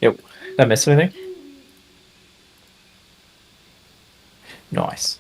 Yep. That miss anything? Nice.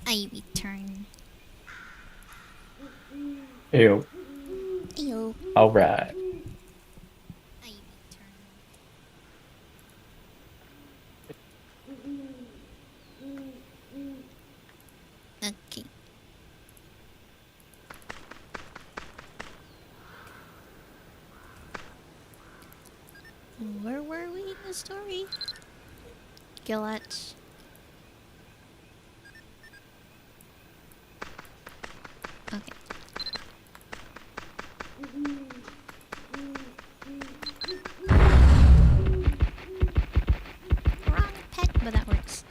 I return. Ew. Ayo. Alright. I return. Okay. Where were we in the story? Gillette. Okay. Wrong pet, but that works.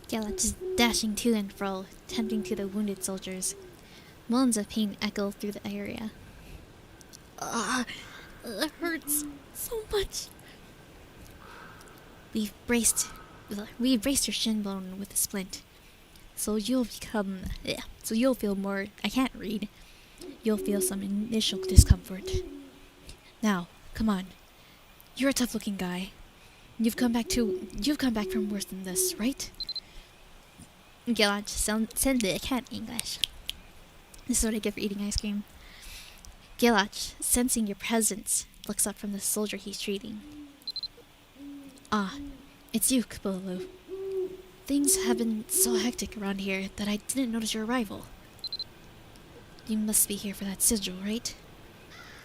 Gillette is dashing to and fro, tending to the wounded soldiers. Moans of pain echo through the area. Ah, it hurts so much. We've braced, we've braced your shin bone with a splint, so you'll become, so you'll feel more. I can't read. You'll feel some initial discomfort. Now, come on. You're a tough-looking guy. You've come back from worse than this, right? Gilad said I can't English. This is what I get for eating ice cream. Gilach, sensing your presence, looks up from the soldier he's treating. Ah, it's you, Kabulu. Things have been so hectic around here that I didn't notice your arrival. You must be here for that sigil, right?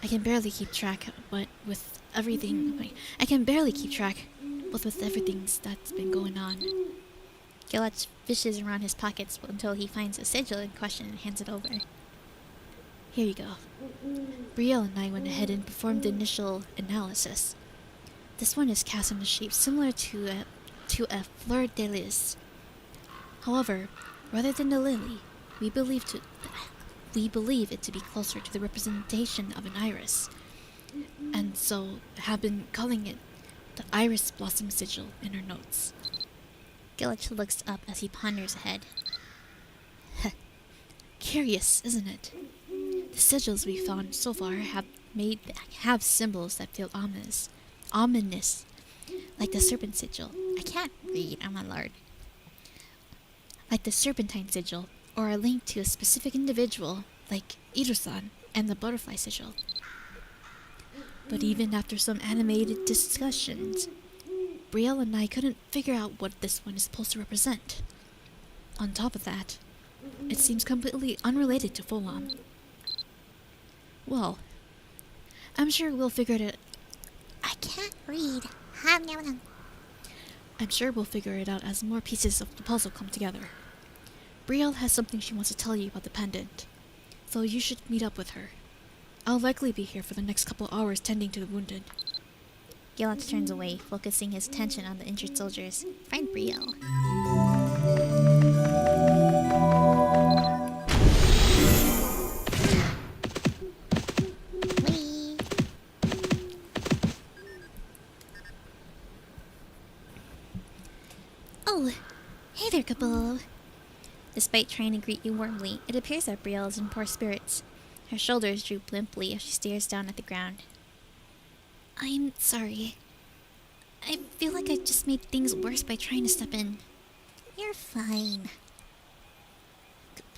I can barely keep track, but with everything... I can barely keep track, but with everything that's been going on. Gilach fishes around his pockets until he finds the sigil in question and hands it over. Here you go. Brielle and I went ahead and performed the initial analysis. This one is cast in a shape similar to a fleur de lis. However, rather than a lily, we believe it to be closer to the representation of an iris, and so have been calling it the iris blossom sigil in our notes. Gillich looks up as he ponders ahead. Curious, isn't it? The sigils we found so far have symbols that feel ominous, like the serpent sigil. I can't read, oh my lord. Like the serpentine sigil, or a link to a specific individual, like Ido-san and the butterfly sigil. But even after some animated discussions, Brielle and I couldn't figure out what this one is supposed to represent. On top of that, it seems completely unrelated to Folam. Well, I'm sure we'll figure it. I can't read. I'm sure we'll figure it out as more pieces of the puzzle come together. Brielle has something she wants to tell you about the pendant, so you should meet up with her. I'll likely be here for the next couple hours tending to the wounded. Gilach turns away, focusing his attention on the injured soldiers. Find Brielle. Whee! Oh, hey there, Kabul. Despite trying to greet you warmly, it appears that Brielle is in poor spirits. Her shoulders droop limply as she stares down at the ground. I'm sorry. I feel like I just made things worse by trying to step in. You're fine.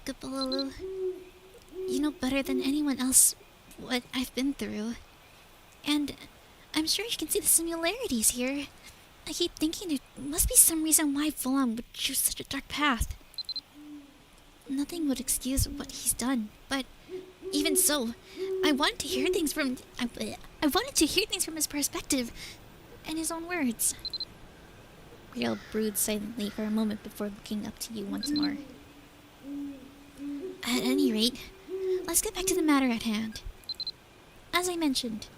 Kabul, you know better than anyone else what I've been through. And I'm sure you can see the similarities here. I keep thinking there must be some reason why Volan would choose such a dark path. Nothing would excuse what he's done, but even so, I wanted to hear things from his perspective and his own words. Brielle broods silently for a moment before looking up to you once more. At any rate, let's get back to the matter at hand. As I mentioned,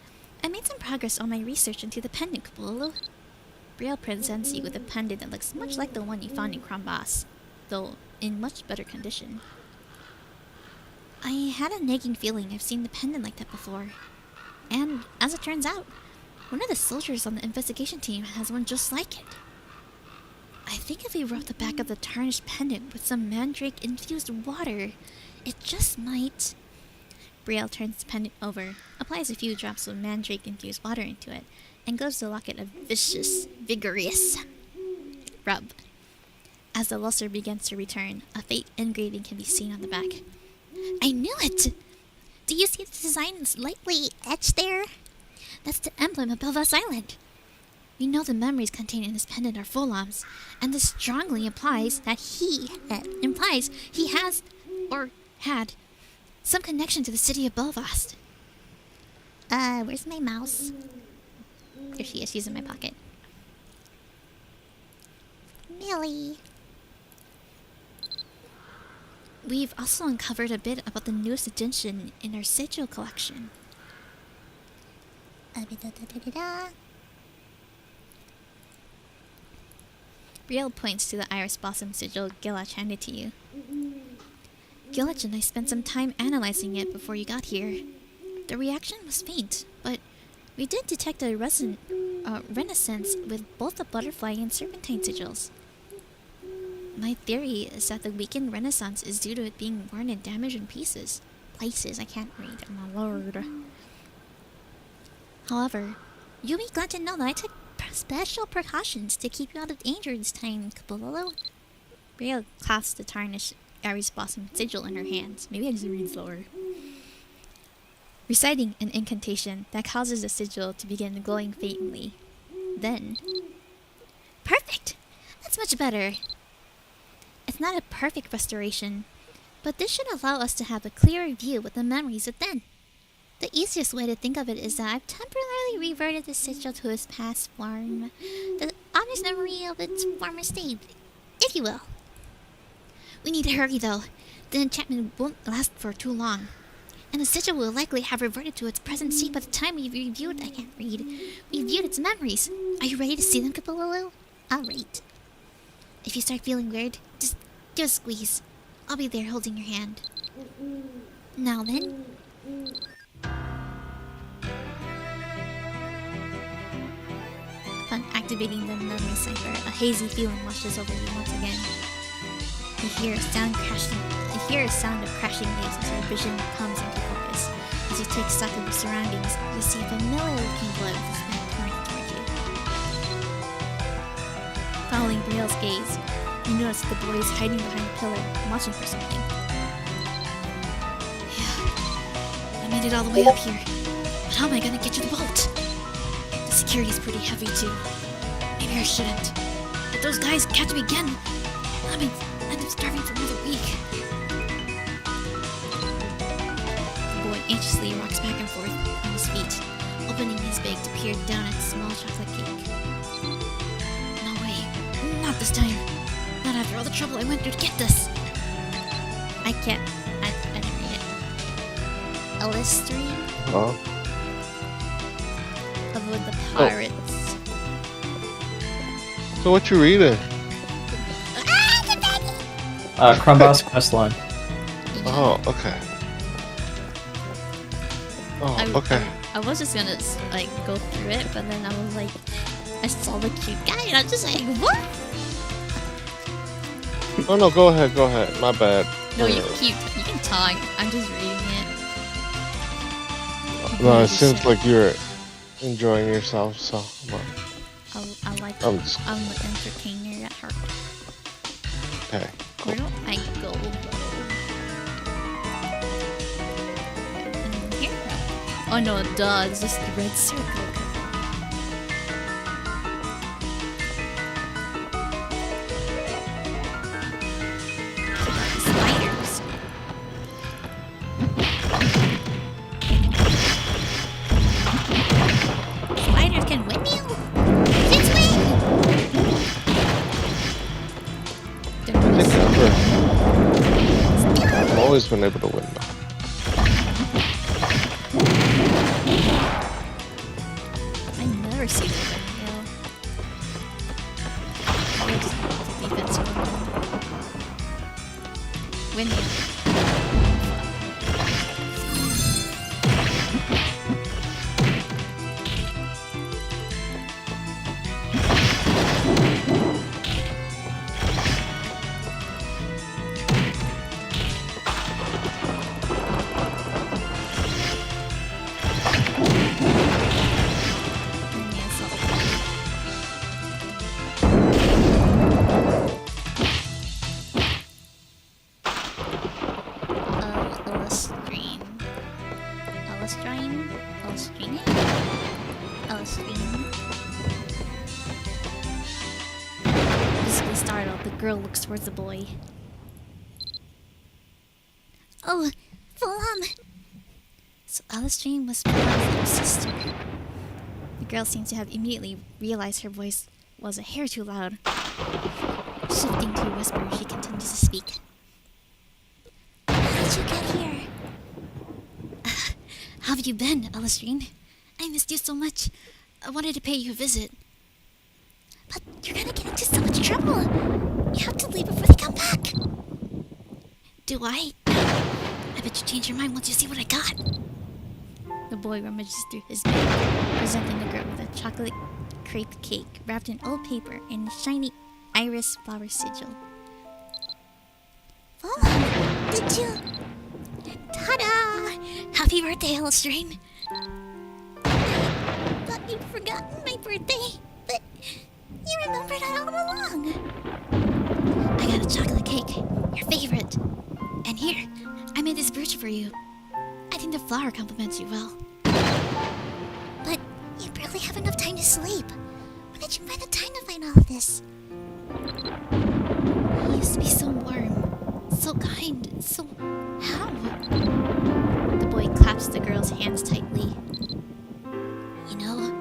I made some progress on my research into the pendant, Kapolo. Brielle presents you with a pendant that looks much like the one you found in Krambas, though in much better condition. I had a nagging feeling I've seen the pendant like that before. And, as it turns out, one of the soldiers on the investigation team has one just like it. I think if we rub the back of the tarnished pendant with some mandrake-infused water, it just might... Brielle turns the pendant over, applies a few drops of mandrake-infused water into it, and gives the locket a vicious, vigorous rub. As the luster begins to return, a faint engraving can be seen on the back. I knew it! Do you see the design lightly etched there? That's the emblem of Belvas Island. We know the memories contained in this pendant are Volom's, and this strongly implies that he has, or had, some connection to the city of Belfast. Where's my mouse? Here she is, she's in my pocket. Millie. We've also uncovered a bit about the newest addition in our sigil collection. Brielle points to the iris blossom sigil Gilach handed to you. Gilach and I spent some time analyzing it before you got here. The reaction was faint, but we did detect a renaissance with both the butterfly and serpentine sigils. My theory is that the weakened renaissance is due to it being worn and damaged in pieces. Places I can't read, my lord. However, you'll be glad to know that I took special precautions to keep you out of danger this time, Kapololo. Brielle clasps the tarnished Aries Blossom sigil in her hands. Maybe I just read slower. Reciting an incantation that causes the sigil to begin glowing faintly. Then... Perfect! That's much better. It's not a perfect restoration, but this should allow us to have a clearer view with the memories within. The easiest way to think of it is that I've temporarily reverted the sigil to its past form, the obvious memory of its former state, if you will. We need to hurry though. The enchantment won't last for too long, and the sigil will likely have reverted to its present state by the time we reviewed its memories. Are you ready to see them, Kapololo? Alright. If you start feeling weird, just give a squeeze. I'll be there holding your hand. Now then. Upon activating the memory cipher, a hazy feeling washes over you once again. You hear a sound of crashing waves as your vision comes into focus. As you take stock of your surroundings, you see a familiar-looking blood with its neck pointing toward you. Following Brielle's gaze, you notice the boy is hiding behind a pillar, watching for something. Yeah, I made it all the way up here. But how am I gonna get to the vault? The security is pretty heavy too. Maybe I shouldn't. If those guys catch me again, I mean, end up starving for another week. The boy anxiously rocks back and forth on his feet, opening his bag to peer down at the small chocolate cake. No way. Not this time. Not after all the trouble I went through to get this. I can't. I didn't read it. Illustrating? Huh? Avoid the pirates. So what you reading? Crumbos questline. Oh, okay. Oh, okay. I was just gonna like go through it, but then I was like, I saw the cute guy, and I'm just like, what? Oh no, go ahead. My bad. No, you can talk. I'm just reading it. No, it seems like you're enjoying yourself, so. I like. I'm an entertainer at heart. Okay. Where do I go? In here? Oh no, duh, it's just the red circle. Spiders. Spiders can windmill? Since when? I think ever. I've always been able to win though. I never see the defense win. Visibly startled, the girl looks towards the boy. Oh, Phalam! So Alistrine was Phalam's little sister. The girl seems to have immediately realized her voice was a hair too loud. Shifting to a whisper, she continues to speak. How did you get here? How have you been, Alistrine? I missed you so much. I wanted to pay you a visit. But you're gonna get into so much trouble. You have to leave before they come back. Do I? I bet you change your mind once you see what I got. The boy rummages through his bag, presenting the girl with a chocolate crepe cake wrapped in old paper and a shiny iris flower sigil. Oh, did you? Ta-da! Happy birthday, Alistrine. I thought you'd forgotten my birthday, but you remembered it all along. I got a chocolate cake, your favorite. And here, I made this brooch for you. I think the flower compliments you well. But you barely have enough time to sleep. When did you find the time to find all of this? He used to be so warm, so kind, so... how? The boy claps the girl's hands tightly. You know,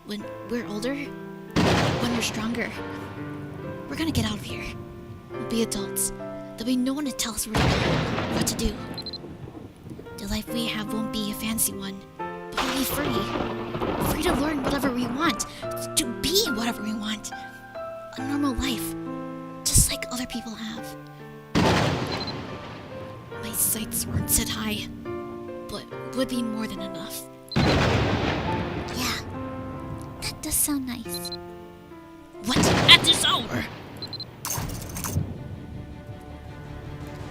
when we're older, when we're stronger, we're gonna get out of here. We'll be adults. There'll be no one to tell us where to go, what to do. The life we have won't be a fancy one, but we'll be free. Free to learn whatever we want, to be whatever we want. A normal life, just like other people have. My sights weren't set high, but would be more than enough. Yeah, that does sound nice. What? At this hour?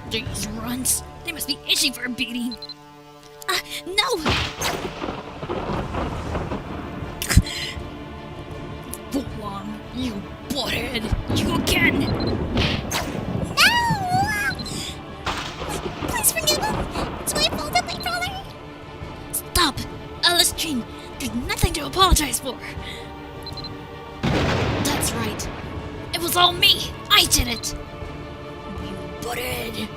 These runs, they must be itching for a beating. No! Phalam, you butthead! You again! No! Please forgive him! It's my fault and my brother! Stop! Alistrine, there's nothing to apologize for! That's right. It was all me! I did it! You butthead!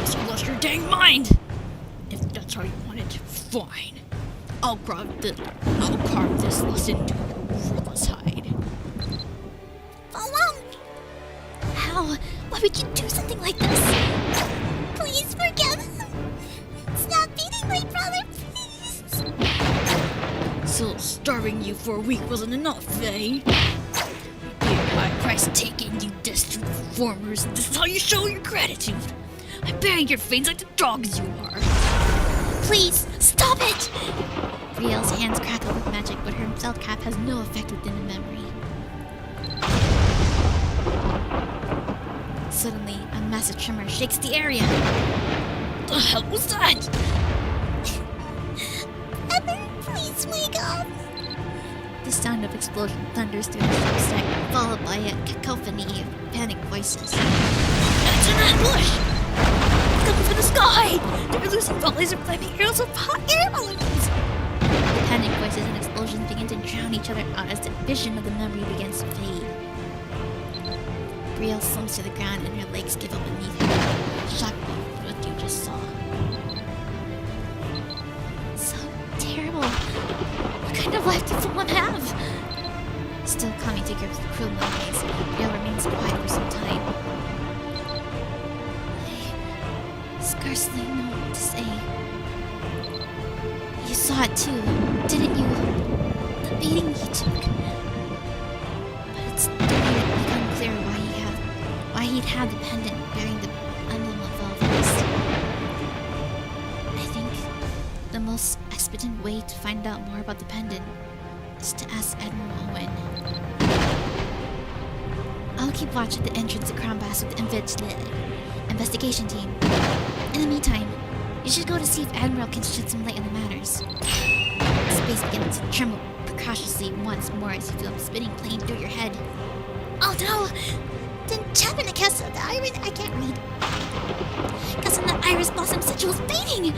So lost your dang mind! If that's how you want it, fine. I'll carve this lesson into your worthless hide. Phalam! How? Why would you do something like this? Please forgive him! Stop beating my brother, please! So starving you for a week wasn't enough, eh? Paid my price taken, you desperate reformers. This is how you show your gratitude. I bang your face like the dogs you are. Please, stop it! Riel's hands crackle with magic, but her stealth cap has no effect within the memory. Suddenly, a massive tremor shakes the area. The hell was that? Evan, please wake up! The sound of explosion thunders through the ship's followed by a cacophony of panicked voices. It's an ambush! Coming from the sky! They're losing volleys of flaming arrows of hot air balloons! The panic voices and explosions begin to drown each other out as the vision of the memory begins to fade. Brielle slumps to the ground and her legs give up beneath her, shocked by what you just saw. So terrible. What kind of life did someone have? Still coming to grips with cruel memories, Brielle remains quiet for some time. saw it too, didn't you? The beating he took. But it's starting to become clear why he'd have the pendant bearing the emblem of Velvest. I think the most expedient way to find out more about the pendant is to ask Admiral Owen. I'll keep watch at the entrance to Crownbass with the investigation team. In the meantime, you should go to see if Admiral can shed some light on the matters. Space begins to tremble precautiously once more as you feel him spinning playing through your head. Oh no! The enchantment that cast out the iris... I can't read. Cast on that iris blossom said she was fading!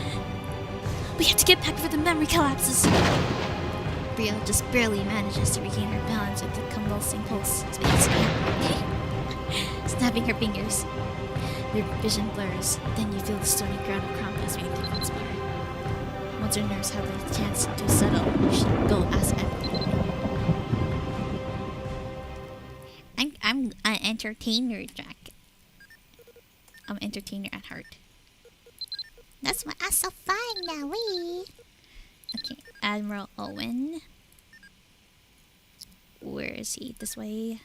We have to get back before the memory collapses. Bria just barely manages to regain her balance with the convulsing pulse. Snapping her fingers. Your vision blurs, then you feel the stony ground of Krampus beneath your once more. Once your nerves have the chance to settle, you should go ask Admiral. I'm an entertainer, Jack. I'm an entertainer at heart. That's why I'm so fun now, we. Okay, Admiral Owen. Where is he? This way.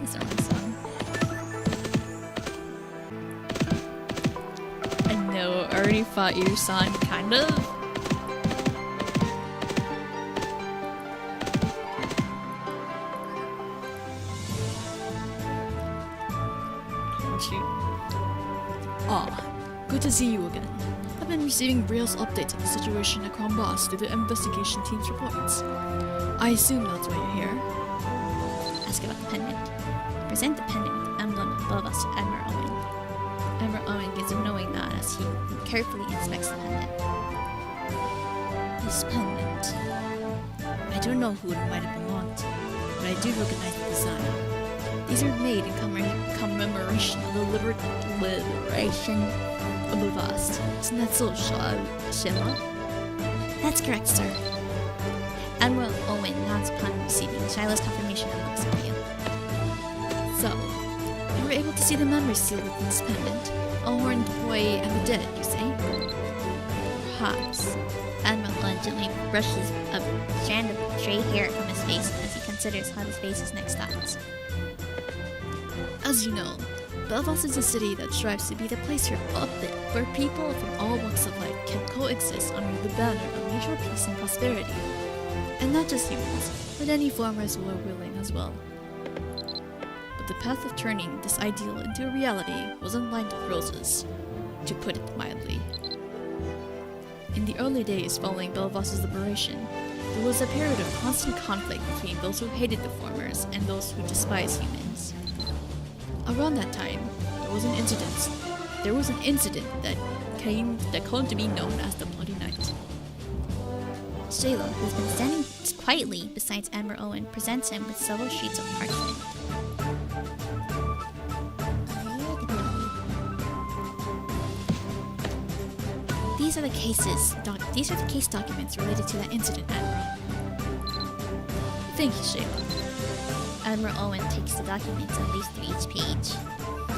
That's not my song. I know, I already thought you sang kind of. Good to see you again. I've been receiving Rail's updates of the situation at Crown Boss through the investigation team's reports. I assume that's why you're here. Ask about the pendant. Present the pendant with the emblem above us to Admiral Owen. Admiral Owen gives a knowing nod as he carefully inspects the pendant. This pendant. I don't know who it might have belonged to, but I do recognize the design. These are made in commemoration of the liberation of the Vast. Isn't that so, Sheila? That's correct, sir. Admiral Owen nods upon receiving Shiloh's confirmation and looks at you. So, you were able to see the memory seal within this pendant? Allhorn, the boy, and the dead, you say? Perhaps. Admiral Owen gently brushes a strand of stray hair from his face as he considers how to face his next thoughts. As you know, Belfast is a city that strives to be the place where people from all walks of life can coexist under the banner of mutual peace and prosperity. And not just humans, but any farmers who are willing as well. But the path of turning this ideal into a reality wasn't lined with roses, to put it mildly. In the early days following Belfast's liberation, there was a period of constant conflict between those who hated the farmers and those who despised humans. Around that time, there was an incident that came to be known as the Bloody Night. Shayla, who's been standing quietly beside Admiral Owen, presents him with several sheets of parchment. These are the case documents related to that incident, Admiral. Thank you, Shayla. Admiral Owen takes the documents and leaves through each page,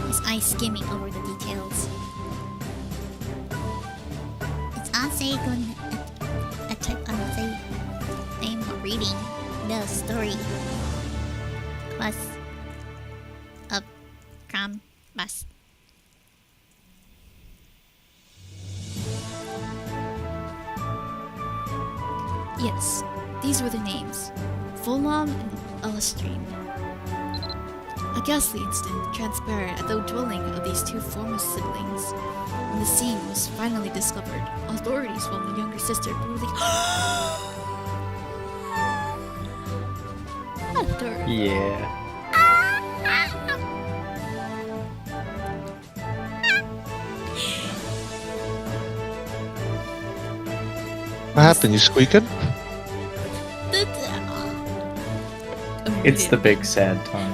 his eyes skimming over the details. It's also going I'm reading the story class of Crownbass. Yes, these were the names. Fulham and Ellestrine. A ghastly incident transpired at the dwelling of these two former siblings. When the scene was finally discovered, authorities found the younger sister brutally... Yeah. What happened? You squeaking? It's the big sad time.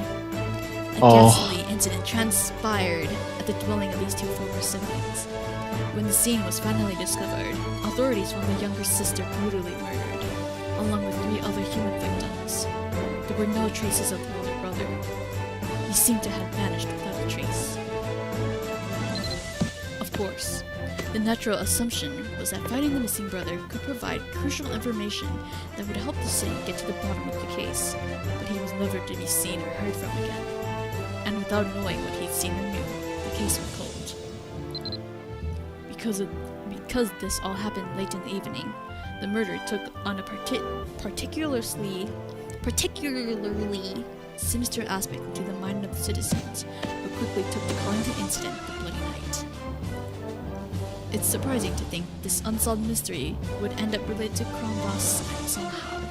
A ghastly incident transpired at the dwelling of these two former siblings. When the scene was finally discovered, authorities found the younger sister brutally murdered, along with 3 other human victims. There were no traces of the older brother. brother. He seemed to have vanished without a trace. Of course, the natural assumption was that finding the missing brother could provide crucial information that would help the city get to the bottom of the case, but he was never to be seen or heard from again. And without knowing what he'd seen or knew, the case went cold. Because this all happened late in the evening, the murder took on a particularly sinister aspect to the mind of the citizens, who quickly took to calling the incident the Bloody Night. It's surprising to think this unsolved mystery would end up related to Kronbos somehow.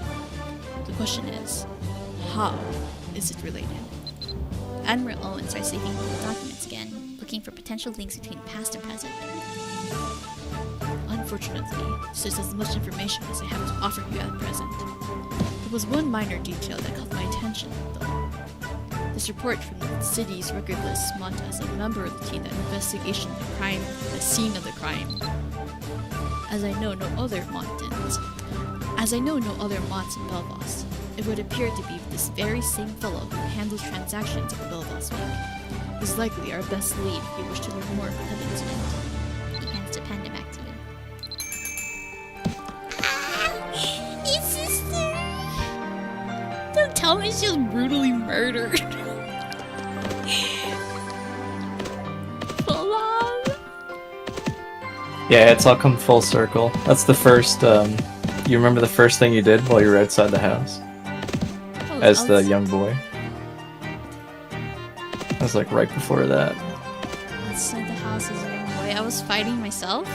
The question is, how is it related? Admiral Owen starts leafing through the documents again, looking for potential links between past and present. Unfortunately, this is as much information as I have to offer you at present. There was one minor detail that caught my attention, though. This report from the city's record lists Mont as a member of the team that investigated the scene of the crime. As I know no other Monts in Belvos, it would appear to be this very same fellow who handles transactions at the Belvos Bank. Is likely our best lead if you wish to learn more about that incident. He hands the pen back to you. His sister! Don't tell me she was brutally murdered. Full on. Yeah, it's all come full circle. That's the first, you remember the first thing you did while you were outside the house? As the young boy? It was like right before that. Outside the house as a young boy, I was fighting myself?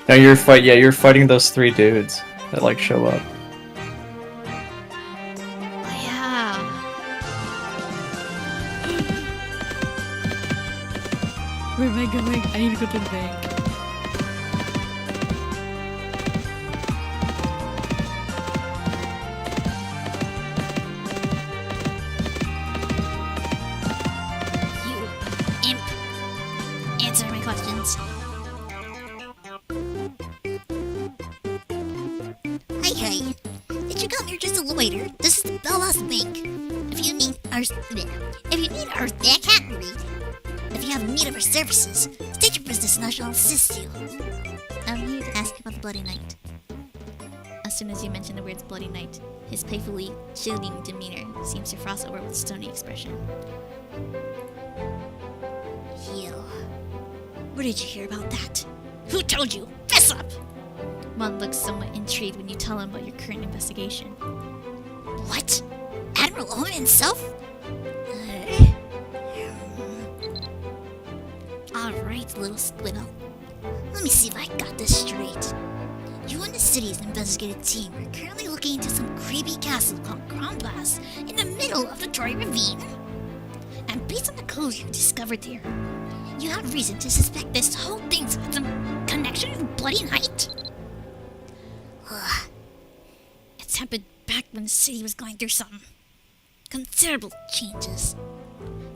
No, you're fighting those 3 dudes that like show up. Oh yeah. Where am I going? I need to go to the bank. You imp. Answer my questions. Hey, did you come here just to loiter? This is the Belvos Bank. If you need our, I can't read. If you have need of our services, state your business and I shall assist you. I'm here to ask about the Bloody Night. As soon as you mention the words Bloody Night, his playfully shielding demeanor seems to frost over with stony expression. You. Where did you hear about that? Who told you? Fess up! Mon looks somewhat intrigued when you tell him about your current investigation. What? Admiral Owen himself? Alright, little squiddle. Let me see if I got this straight. You and the city's investigative team are currently looking into some creepy castle called Kronbos in the middle of the Troy Ravine. And based on the clues you discovered there, you have reason to suspect this whole thing's got some connection with Bloody Night? It's happened back when the city was going through some considerable changes.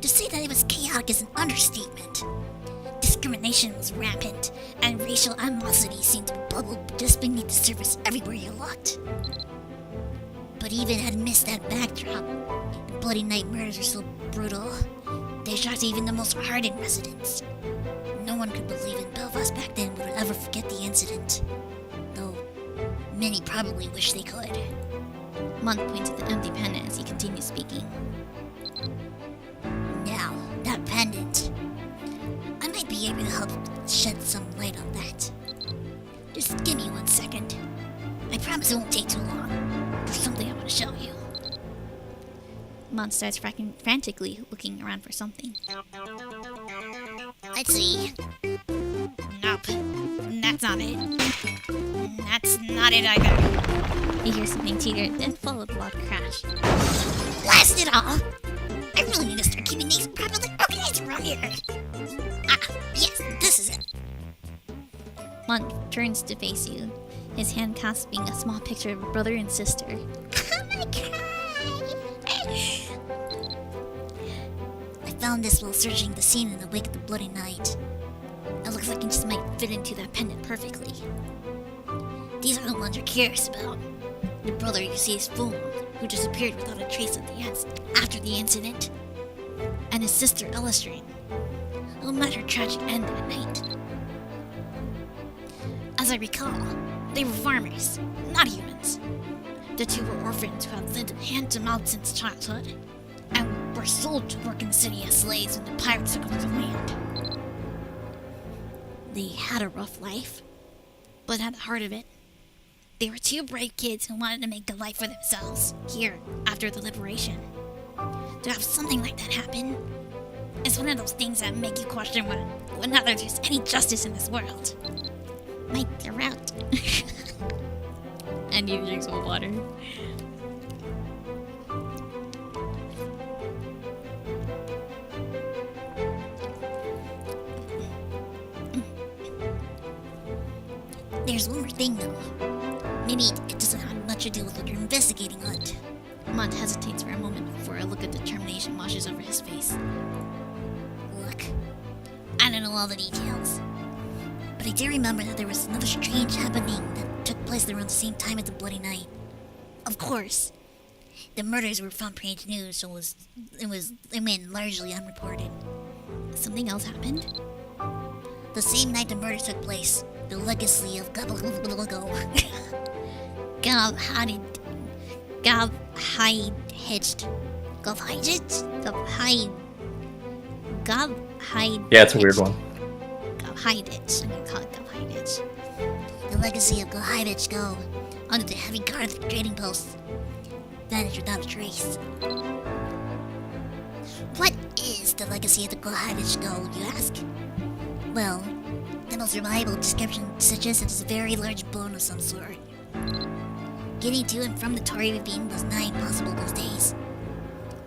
To say that it was chaotic is an understatement. Discrimination was rampant, and racial animosity seemed to bubble just beneath the surface everywhere you looked. But even amidst that backdrop, the Bloody Night murders are so brutal, they shocked even the most hardened residents. No one could believe in Belfast back then would ever forget the incident, though many probably wish they could. Mon points at the empty pendant as he continues speaking. Now, that pendant. I might be able to help shed some light on that. Just give me 1 second. I promise it won't take too long. There's something I want to show you. Mon starts frantically looking around for something. Let's see. Nope. That's not it. That's not it either. He hears something teeter, then followed a loud crash. Blast it all! I really need to start keeping things properly organized around here. Ah, yes, this is it. Mon turns to face you, his hand clasping a small picture of a brother and sister. I'm gonna cry. I found this while searching the scene in the wake of the Bloody Night. It looks like it just might fit into that pendant perfectly. These are the ones you're curious about. The brother you see is Fulham, who disappeared without a trace at after the incident, and his sister Illustrate, who met her tragic end that night. As I recall, they were farmers, not humans. The two were orphans who had lived hand to mouth since childhood, and were sold to work in the city as slaves when the pirates took over the land. They had a rough life, but at the heart of it, they were two brave kids who wanted to make a life for themselves here after the liberation. To have something like that happen is one of those things that make you question whether there's any justice in this world. My throat. And you drink some water. There's one more thing though. Maybe it doesn't have much to do with what you're investigating, Hunt. Mont hesitates for a moment before a look of determination washes over his face. Look, I don't know all the details, but I do remember that there was another strange happening that took place around the same time as the Bloody Night. Of course, the murders were front page news, so it went largely unreported. Something else happened? The same night the murder took place, the legacy of Yeah, it's a weird one. Gavhidich. I'm gonna call it Gavhidich. The legacy of Gavhidich go under the heavy guard of the trading post. Vanished without a trace. What is the legacy of the Gavhidich go, you ask? Well, the most reliable description suggests it is a very large bone of some sort. Getting to and from the Torii Ravine was nigh impossible those days.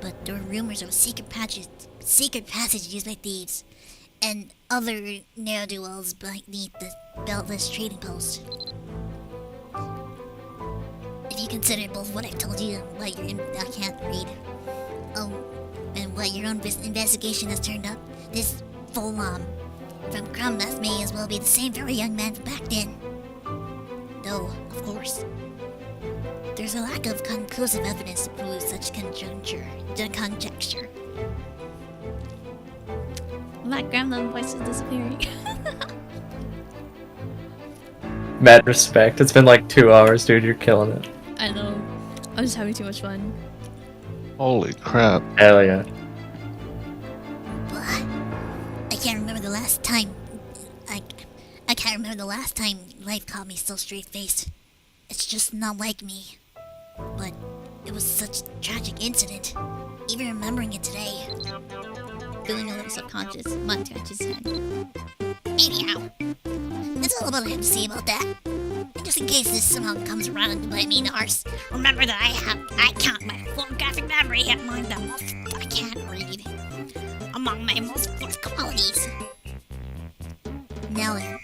But there were rumors of a secret passage used by thieves and other ne'er-do-wells beneath the beltless trading post. If you consider both what I've told you and what I can't read, and what your own investigation has turned up, this Fulham from Crumbath may as well be the same very young man from back then. Though, of course, there's a lack of conclusive evidence to prove such conjecture. My grandma voice is disappearing. Mad respect. It's been like 2 hours, dude. You're killing it. I know. I'm just having too much fun. Holy crap. Hell yeah. But I can't remember the last time. I can't remember the last time life caught me so straight-faced. It's just not like me. But it was such a tragic incident. Even remembering it today. Feeling a little subconscious, Mont scratches his head. Anyhow, that's all about I have to say about that. And just in case this somehow comes around and bite me in the arse, remember that I count my photographic memory among the most I can't read. Among my most forced qualities. Now then,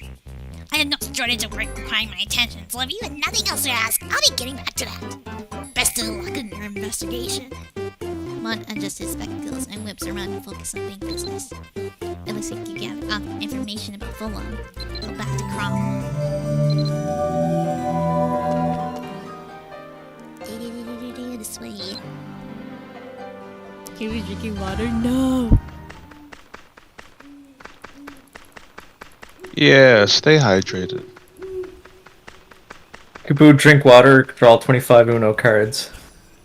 I had no shortage of work requiring my attention, so if you have nothing else to ask, I'll be getting back to that. Best of luck in your investigation. Mont adjusts his spectacles and whips around to focus on bank business. It looks like you gather information about Fulham. Go back to Crom. This way. Can we drinking water? No! Yeah, stay hydrated. Kubu, drink water, draw 25 Uno cards.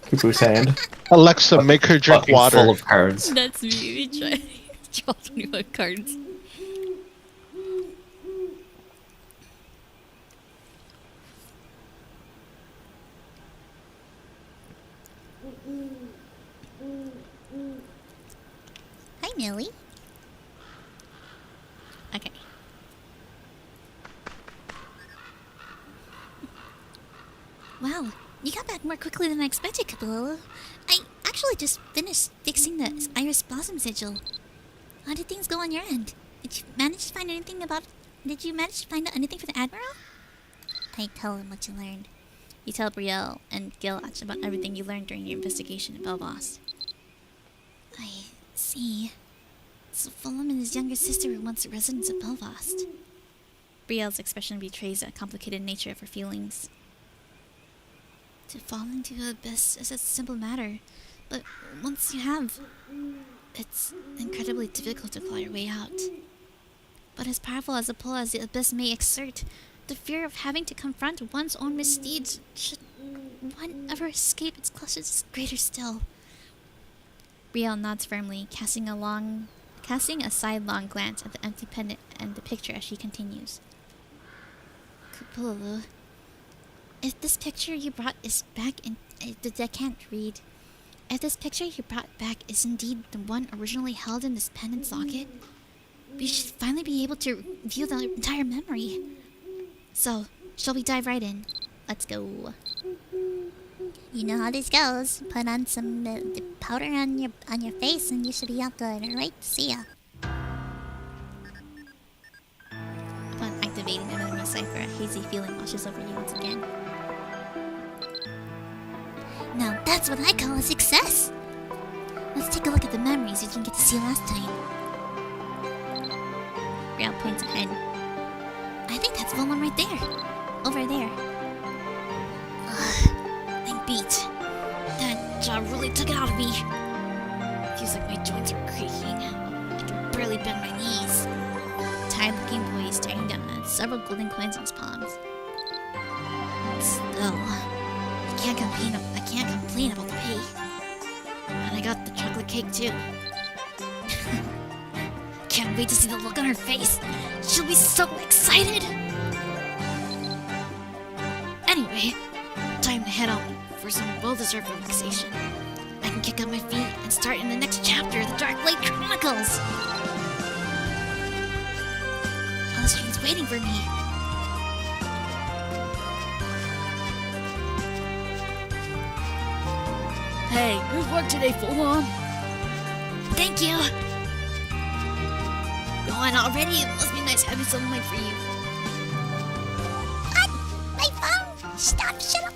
Kubu's hand. Alexa, make her drink Fucking water. full of cards. That's me. We try to draw 25 cards. Hi, Millie. Okay. Wow, you got back more quickly than I expected, Kabula. I actually just finished fixing the Iris Blossom sigil. How did things go on your end? Did you manage to find anything out anything for the Admiral? I tell him what you learned. You tell Brielle and Gilach about everything you learned during your investigation at Belvost. I see. So Fulham and his younger sister were once residents of Belvost. Brielle's expression betrays the complicated nature of her feelings. To fall into the abyss is a simple matter, but once you have, it's incredibly difficult to claw your way out. But as powerful as a pull as the abyss may exert, the fear of having to confront one's own misdeeds should one ever escape its clutches is greater still. Riel nods firmly, casting a sidelong glance at the empty pendant and the picture as she continues. Kupulu, if this picture you brought is back in... I can't read. If this picture you brought back is indeed the one originally held in this pendant socket, we should finally be able to view the entire memory. So, shall we dive right in? Let's go. You know how this goes. Put on some powder on your face and you should be all good, alright? See ya. Upon activating the memory cipher, a hazy feeling washes over you once again. Now that's what I call a success! Let's take a look at the memories you didn't get to see last time. Riel points ahead. I think that's Volan right there. Over there. I'm beat. That job really took it out of me. Feels like my joints are creaking. I can barely bend my knees. Tired-looking boy is staring down at several golden coins in his palms. Still, I can't complain about the pay. And I got the chocolate cake too. Can't wait to see the look on her face. She'll be so excited. Anyway, time to head out for some well-deserved relaxation. I can kick up my feet and start in the next chapter of the Dark Blade Chronicles. Alistair's waiting for me. Hey, good work today, Full-On. Thank you. Go on already. It must be nice having someone like for you. What? My phone? Stop, shut up.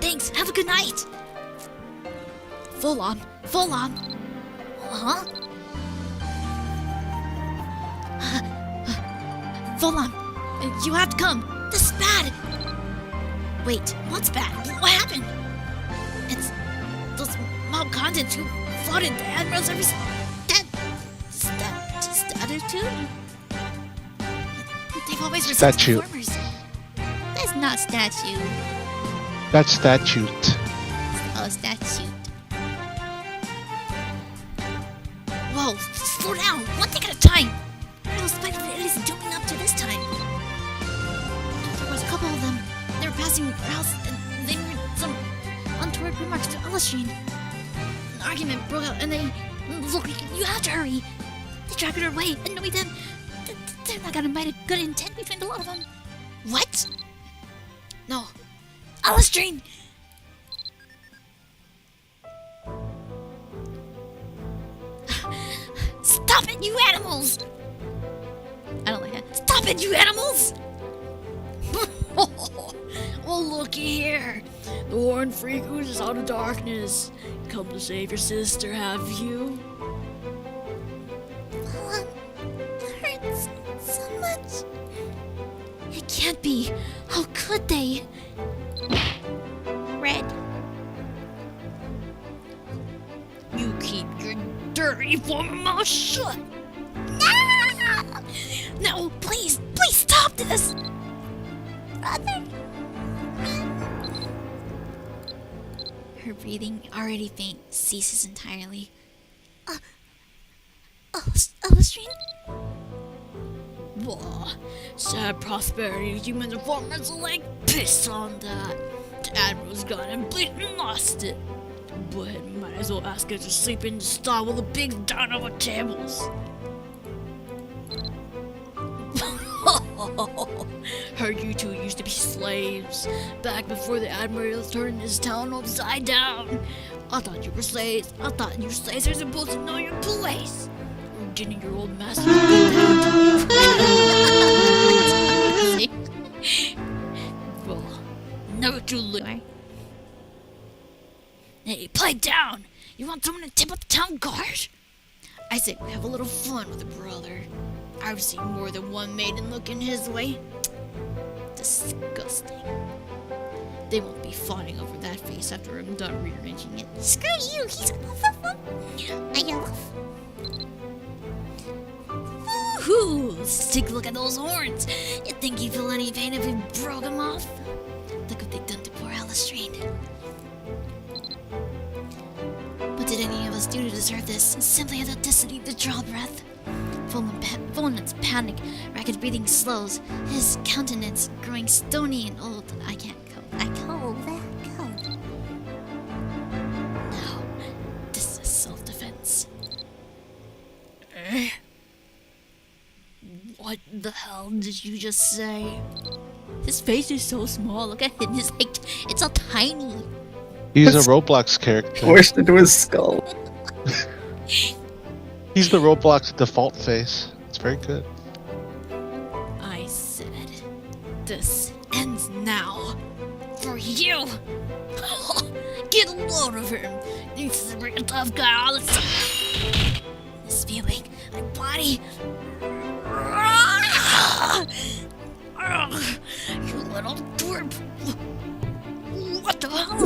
Thanks. Have a good night. Full-On. Huh? Full-On. You have to come. This is bad. Wait, what's bad? What happened? It's those mob contents who flooded the Admiral's every statue? They've always resisted Statue. reformers. That's not statue. That's statute. Oh, statute. Whoa, slow down. One thing at a time. I was fighting the idiots jumping up to this time. There was a couple of them. They were passing routes and they made some untoward remarks to Alistrine. An argument broke out and they... Look, you have to hurry. They dragged her away and knowing them, they're not gonna mind a good intent between the lot of them. What? No. Alistrine! Stop it, you animals! I don't like that. Stop it, you animals! Oh, looky here. The Horned Freak oozes out of darkness. Come to save your sister, have you? It hurts so much. It can't be. How could they? Red. You keep your dirty mouth shut. No! No, please stop this! Brother. Her breathing, already faint, ceases entirely. Alistrine? Whoa, sad prosperity, humans and farmers alike piss on that. The Admiral's gone and bleeding lost it. But might as well ask her to sleep in the stall with a big down over tables. Heard you two used to be slaves, back before the Admiral turned his town upside down. I thought you were slaves. I thought you slaves are supposed to know your place. Or didn't your old master do that? Well, never too late. Hey, pipe down! You want someone to tip up the town guard? I say we have a little fun with a brother. I've seen more than one maiden looking his way. Disgusting. They won't be fawning over that face after I'm done rearranging it. Screw you, he's a I love. Woohoo! Let's take a look at those horns. You think he'd feel any pain if we broke them off? Look what they've done to poor Alistrain. What did any of us do to deserve this? Simply have the audacity to draw breath. Fulham's panic, rapid breathing slows, his countenance growing stony and old. I call that cold. No, this is self-defense. What the hell did you just say? His face is so small. Look at him. It's so tiny. He's a Roblox character. Squished into his skull. He's the Roblox default face. It's very good. I said, this ends now. For you. Get a load of him. He's a real tough guy all the time. This feeling, my body. You little twerp. What the hell?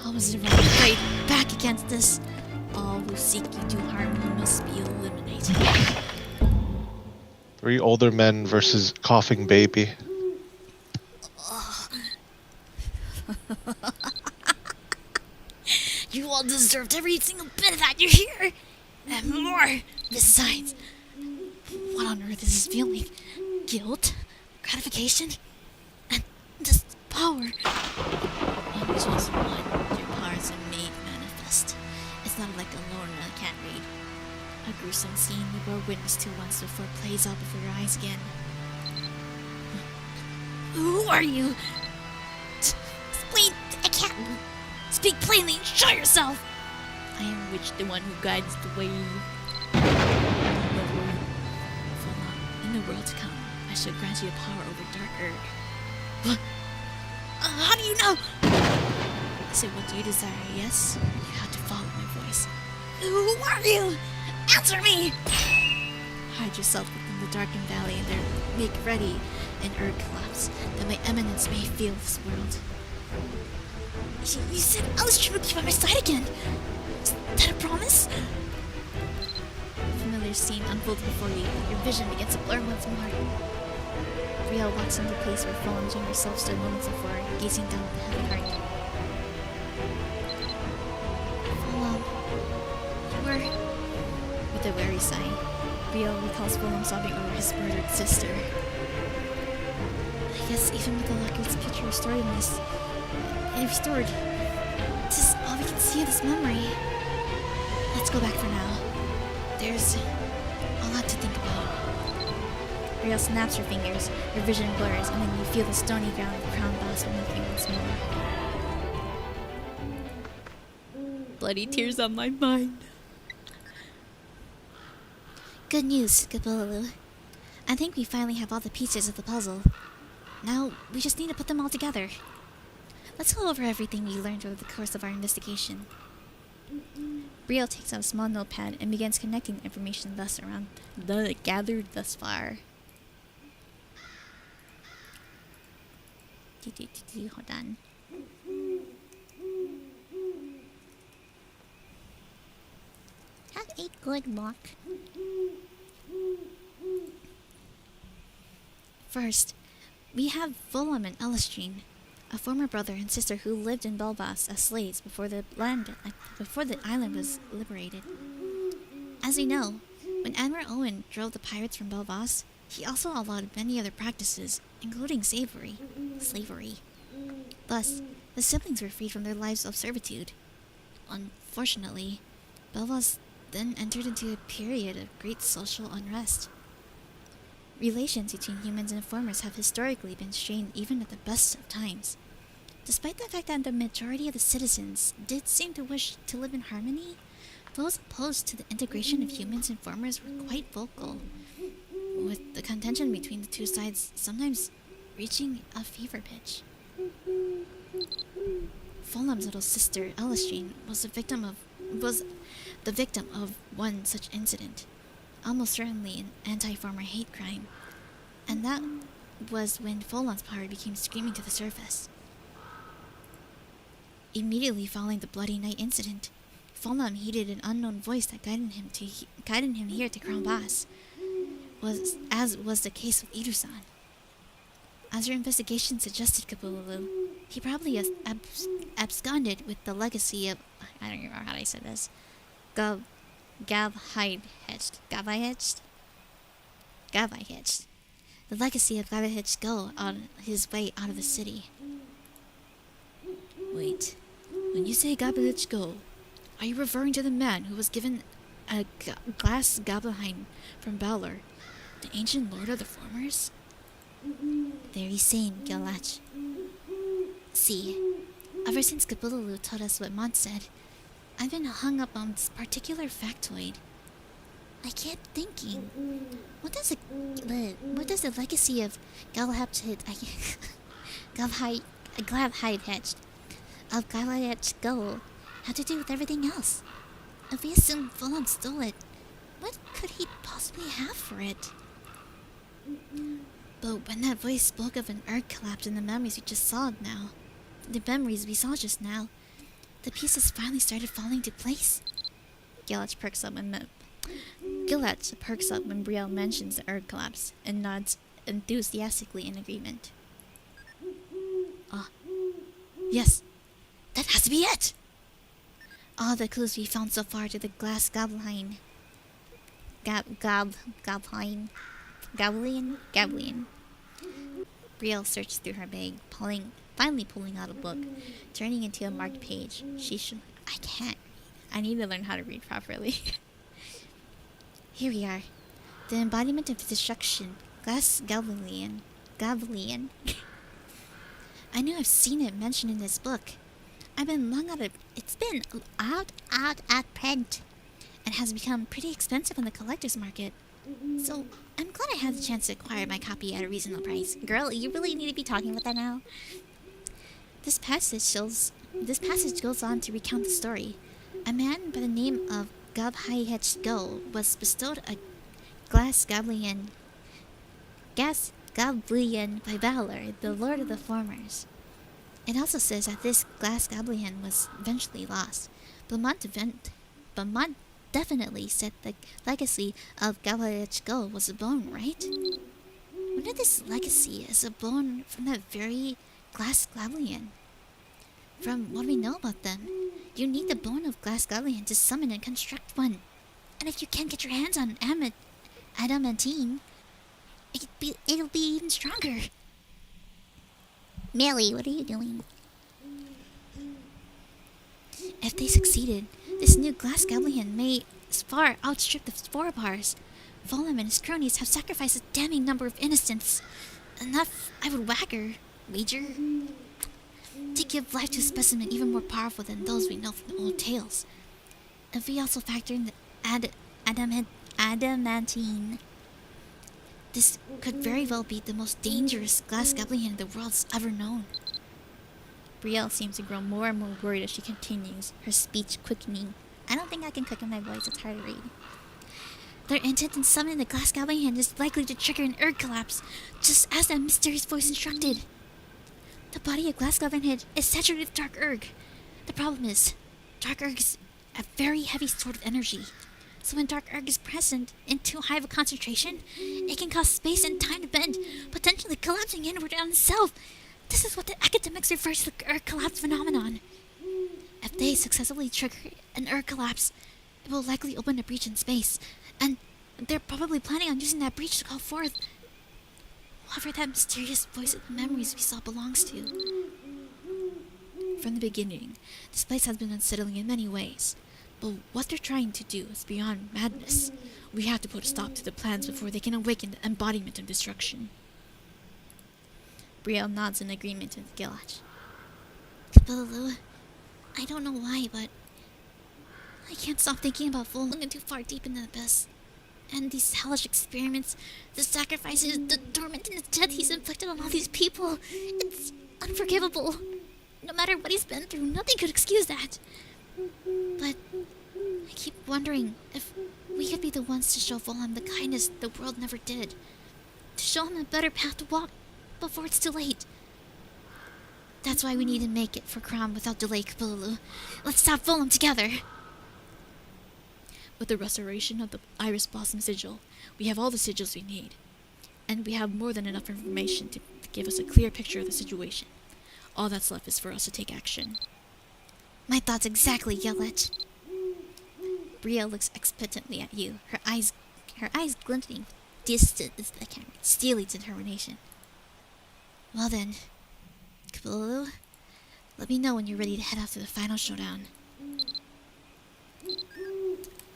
How is it wrong to fight back against this? All who seek you to harm you must be eliminated. 3 older men versus coughing baby. You all deserved every single bit of that. You're here, and more. Besides, what on earth is this feeling? Guilt, gratification, and this power. I'm just one. Your powers are made manifest. It's not like a Lorna can't read. A gruesome scene you were witness to once before it plays out before your eyes again. Who are you? Wait, I can't. Speak plainly and show yourself! I am Witch, the one who guides the way. In the world to come, I shall grant you power over dark earth. What? How do you know? Is it what you desire, yes? You have to follow my voice. Who are you? Answer me! Hide yourself within the darkened valley and there make ready an earth collapse, that my eminence may feel this world. You said Alistair would be by my side again. Is that a promise? A familiar scene unfolds before you. Your vision begins to blur once more. Riel walks into the place where Fallen Jung herself stood moments before, gazing down with a heavy heart. Fulham, you were... With a weary sigh, Riel recalls Fulham sobbing over his murdered sister. I guess even with the Locker's picture restored in this... restored. This is all we can see of this memory. Let's go back for now. There's a lot to think about. Riel snaps her fingers, her vision blurs, and then you feel the stony ground of the crown boss beneath you once more. Bloody tears on my mind. Good news, Kabulu. I think we finally have all the pieces of the puzzle. Now, we just need to put them all together. Let's go over everything we learned over the course of our investigation. Brielle takes out a small notepad and begins connecting the information gathered thus far. Hold on. Have a good look. First, we have Fulham and Alistrain, a former brother and sister who lived in Belfast as slaves before the island was liberated. As we know, when Admiral Owen drove the pirates from Belfast, he also allowed many other practices, including slavery. Thus, the siblings were freed from their lives of servitude. Unfortunately, Belfast then entered into a period of great social unrest. Relations between humans and informers have historically been strained even at the best of times. Despite the fact that the majority of the citizens did seem to wish to live in harmony, those opposed to the integration of humans and informers were quite vocal, with the contention between the two sides sometimes reaching a fever pitch. Fulham's little sister, Alistrain, was the victim of one such incident, almost certainly an anti-farmer hate crime, and that was when Folon's power became screaming to the surface. Immediately following the Bloody Night incident, Folon heeded an unknown voice that guided him here to Crown Pass, as was the case with Iru-san. As your investigation suggested, Kabululu, he probably absconded with the legacy of... I don't remember how I said this. Gavhidhetched. The legacy of Gavhidhetched Go on his way out of the city. Wait. When you say Gavhidhetched Go, are you referring to the man who was given a glass gobelin from Balor, the ancient lord of the formers? Very same, Gilach. See, ever since Kabulalu told us what Mont said, I've been hung up on this particular factoid. I kept thinking, what does the legacy of Gavhidhetched Go have to do with everything else? If we assume Volon stole it, what could he possibly have for it? But when that voice spoke of an earth collapse in the memories we saw just now, the pieces finally started falling into place. Gilach perks up when Brielle mentions the earth collapse and nods enthusiastically in agreement. Yes, that has to be it! All the clues we found so far to the glass gobelin. Gobelin. Brielle searched through her bag, finally pulling out a book, turning into a marked page. I can't read. I need to learn how to read properly. Here we are. The embodiment of destruction. Glass Gobelin. I knew I've seen it mentioned in this book. It's been out at print, and has become pretty expensive on the collector's market. So, I'm glad I had the chance to acquire my copy at a reasonable price. Girl, you really need to be talking about that now. This passage goes on to recount the story. A man by the name of Gavhidhetched Go was bestowed a glass gobelin by Balor, the lord of the formers. It also says that this glass gobelin was eventually lost, but Mont definitely said the legacy of Gavhidhetched Go was a bone, right? What if this legacy is a bone from that very glass gobelin? From what we know about them, you need the bone of glass gobelin to summon and construct one. And if you can't get your hands on adamantine, it'll be even stronger. Millie, what are you doing? If they succeeded, this new glass gobelin may far outstrip the spore bars. Volum and his cronies have sacrificed a damning number of innocents. Enough, I would wager, to give life to a specimen even more powerful than those we know from the old tales. If we also factor in the adamantine, this could very well be the most dangerous glass gobelin the world's ever known. Brielle seems to grow more and more worried as she continues, her speech quickening. I don't think I can quicken my voice, it's hard to read. Their intent in summoning the glass gobelin is likely to trigger an earth collapse, just as that mysterious voice instructed. The body of glass gobelin is saturated with dark erg. The problem is, dark erg is a very heavy sort of energy. So when dark erg is present in too high of a concentration, it can cause space and time to bend, potentially collapsing inward on itself. This is what the academics refer to the erg collapse phenomenon. If they successfully trigger an erg collapse, it will likely open a breach in space, and they're probably planning on using that breach to call forth whoever that mysterious voice of the memories we saw belongs to. From the beginning, this place has been unsettling in many ways. But what they're trying to do is beyond madness. We have to put a stop to the plans before they can awaken the embodiment of destruction. Brielle nods in agreement with Gilach. Kabulalu, I don't know why, but I can't stop thinking about falling too far deep in the abyss. And these hellish experiments, the sacrifices, the torment and the death he's inflicted on all these people. It's unforgivable. No matter what he's been through, nothing could excuse that. But I keep wondering if we could be the ones to show Volum the kindness the world never did. To show him a better path to walk before it's too late. That's why we need to make it for Crom without delay, Kapulu. Let's stop Fulham together. With the restoration of the Iris Blossom Sigil, we have all the sigils we need. And we have more than enough information to give us a clear picture of the situation. All that's left is for us to take action. My thoughts exactly, Yellet. Bria looks expectantly at you, her eyes glinting steely determination. Well then, Kapulu, let me know when you're ready to head off to the final showdown.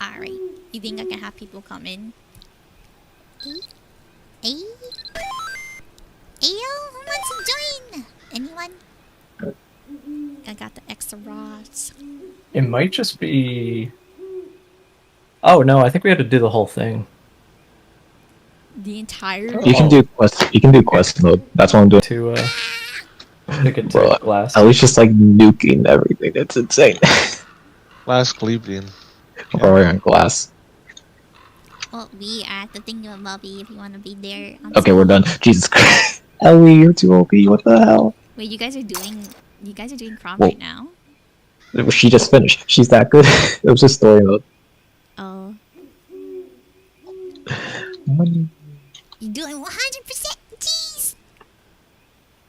Alright. You think I can have people come in? Ayo, who wants to join? Anyone? I got the extra rods. It might just be. Oh no, I think we had to do the whole thing. The entire. You can do quest. You can do quest mode. That's what I'm doing. To pick it to Bro, glass. at least just like nuking everything. It's insane. Last Gleebian. Or on glass. Well, we are at the thingamabobby if you want to be there. Okay, we're done. Jesus Christ. Ellie, you're too OP. What the hell? Wait, you guys are doing Crom Whoa. right now? She just finished. She's that good. It was just story mode. Oh. Money. You're doing 100%, jeez!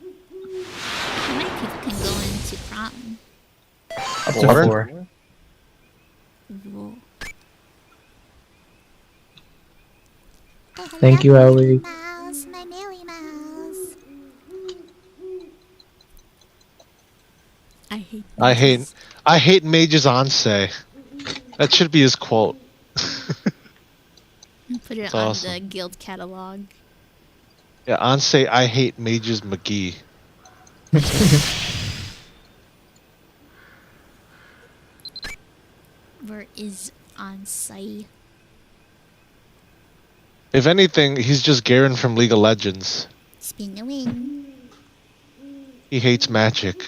How many people can go into Crom? Up to Four? 4. Whoa. Thank you, Ellie. Mouse, my Millie Mouse. I hate Mage's Ansei. That should be his quote. Put it That's on awesome. the guild catalog. Yeah, Ansei, I hate Mage's McGee. Where is Ansai? If anything, he's just Garen from League of Legends. Spin the win. He hates magic.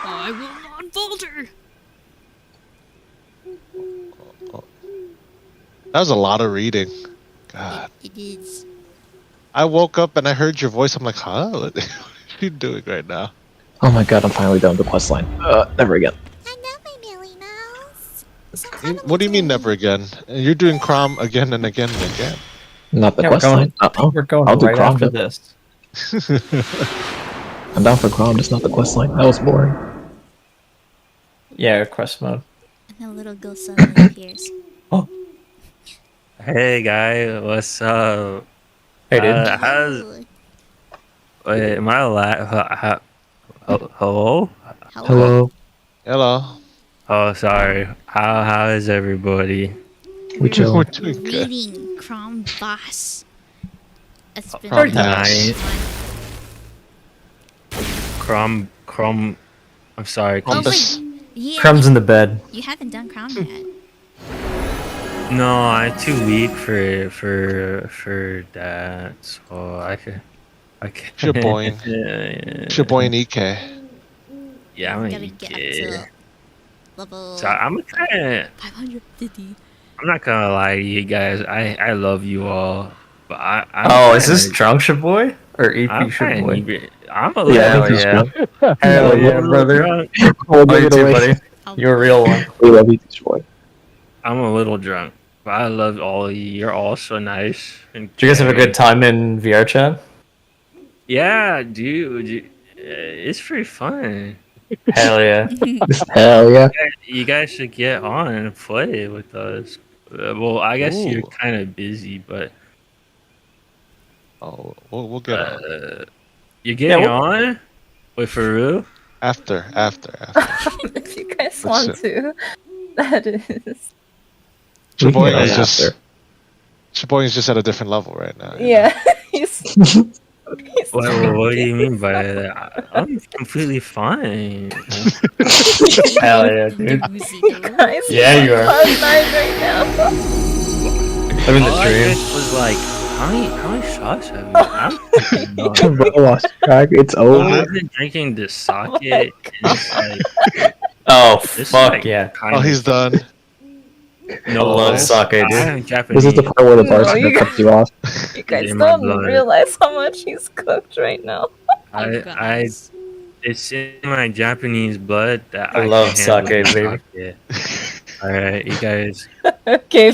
I will not falter! That was a lot of reading. God. It is. I woke up and I heard your voice. I'm like, huh? What are you doing right now? Oh my god, I'm finally done with the quest line. Never again. I love my Millie Mouse. So What do you mean never again? You're doing Crom again and again and again. Not the Yeah, we're quest line. going, we're going I'll do right Crom, after though. this. I'm down for Crom, just not the quest line. That was boring. Yeah, quest mode. And a little ghost suddenly appears. Oh, Hey guy, what's up? hey dude. How's Ooh, wait, am I alive? Hello? Hello. Hello. Oh, sorry. How is everybody? We chill. We're doing good. reading Crom Boss. It's been Oh, a nice. Crom. I'm sorry. Oh Compass. wait, yeah, Crumbs in the bed. you haven't done Crom yet. No, I'm too weak for that. So I can. Shaboing. Yeah. Shaboing Ike. Yeah, I'm You gonna gotta get up get. to level So I'm kinda. 550. I'm not gonna lie to you guys. I love you all, but I'm Oh, is this kinda- Drunk Shaboy? Or EP I'm kinda Shaboy? inebriated. I'm a Yeah, little. yeah. Hell Hell yeah, I'm a little brother. drunk. We'll Oh, give you it too, away. buddy. You're a real one. We love you too, boy. I'm a little drunk, but I love all of you. You're all so nice. And Did you guys have a caring. good time in VR chat? Yeah, dude. It's pretty fun. Hell yeah. Hell yeah. You guys should get on and play with us. Well, I guess you're Ooh. kind of busy, but Oh, we'll get on. you're getting we'll- on with Faru. After. If you guys want to, that is. We can Shaboing get is on just after. Shaboing is just at a different level right now. Yeah, he's. he's What do you mean by that? I'm completely fine. Hell yeah, dude. Woozy though. Guys, Yeah, you are. Cloud9 right now. Living the All I dream. did was like, how many shots have you? I'm Bro, lost track. It's over. I've been drinking this sake. And it's like, Oh, this fuck like, yeah. kind Oh, of- he's done. No, I love sake, dude. I'm Japanese. This is the part where the No, bartender you cuts you off. You guys in my don't blood. realize how much he's cooked right now. Oh, guys. It's in my Japanese blood that I I love can handle sake, baby. sake. Alright, you guys Okay,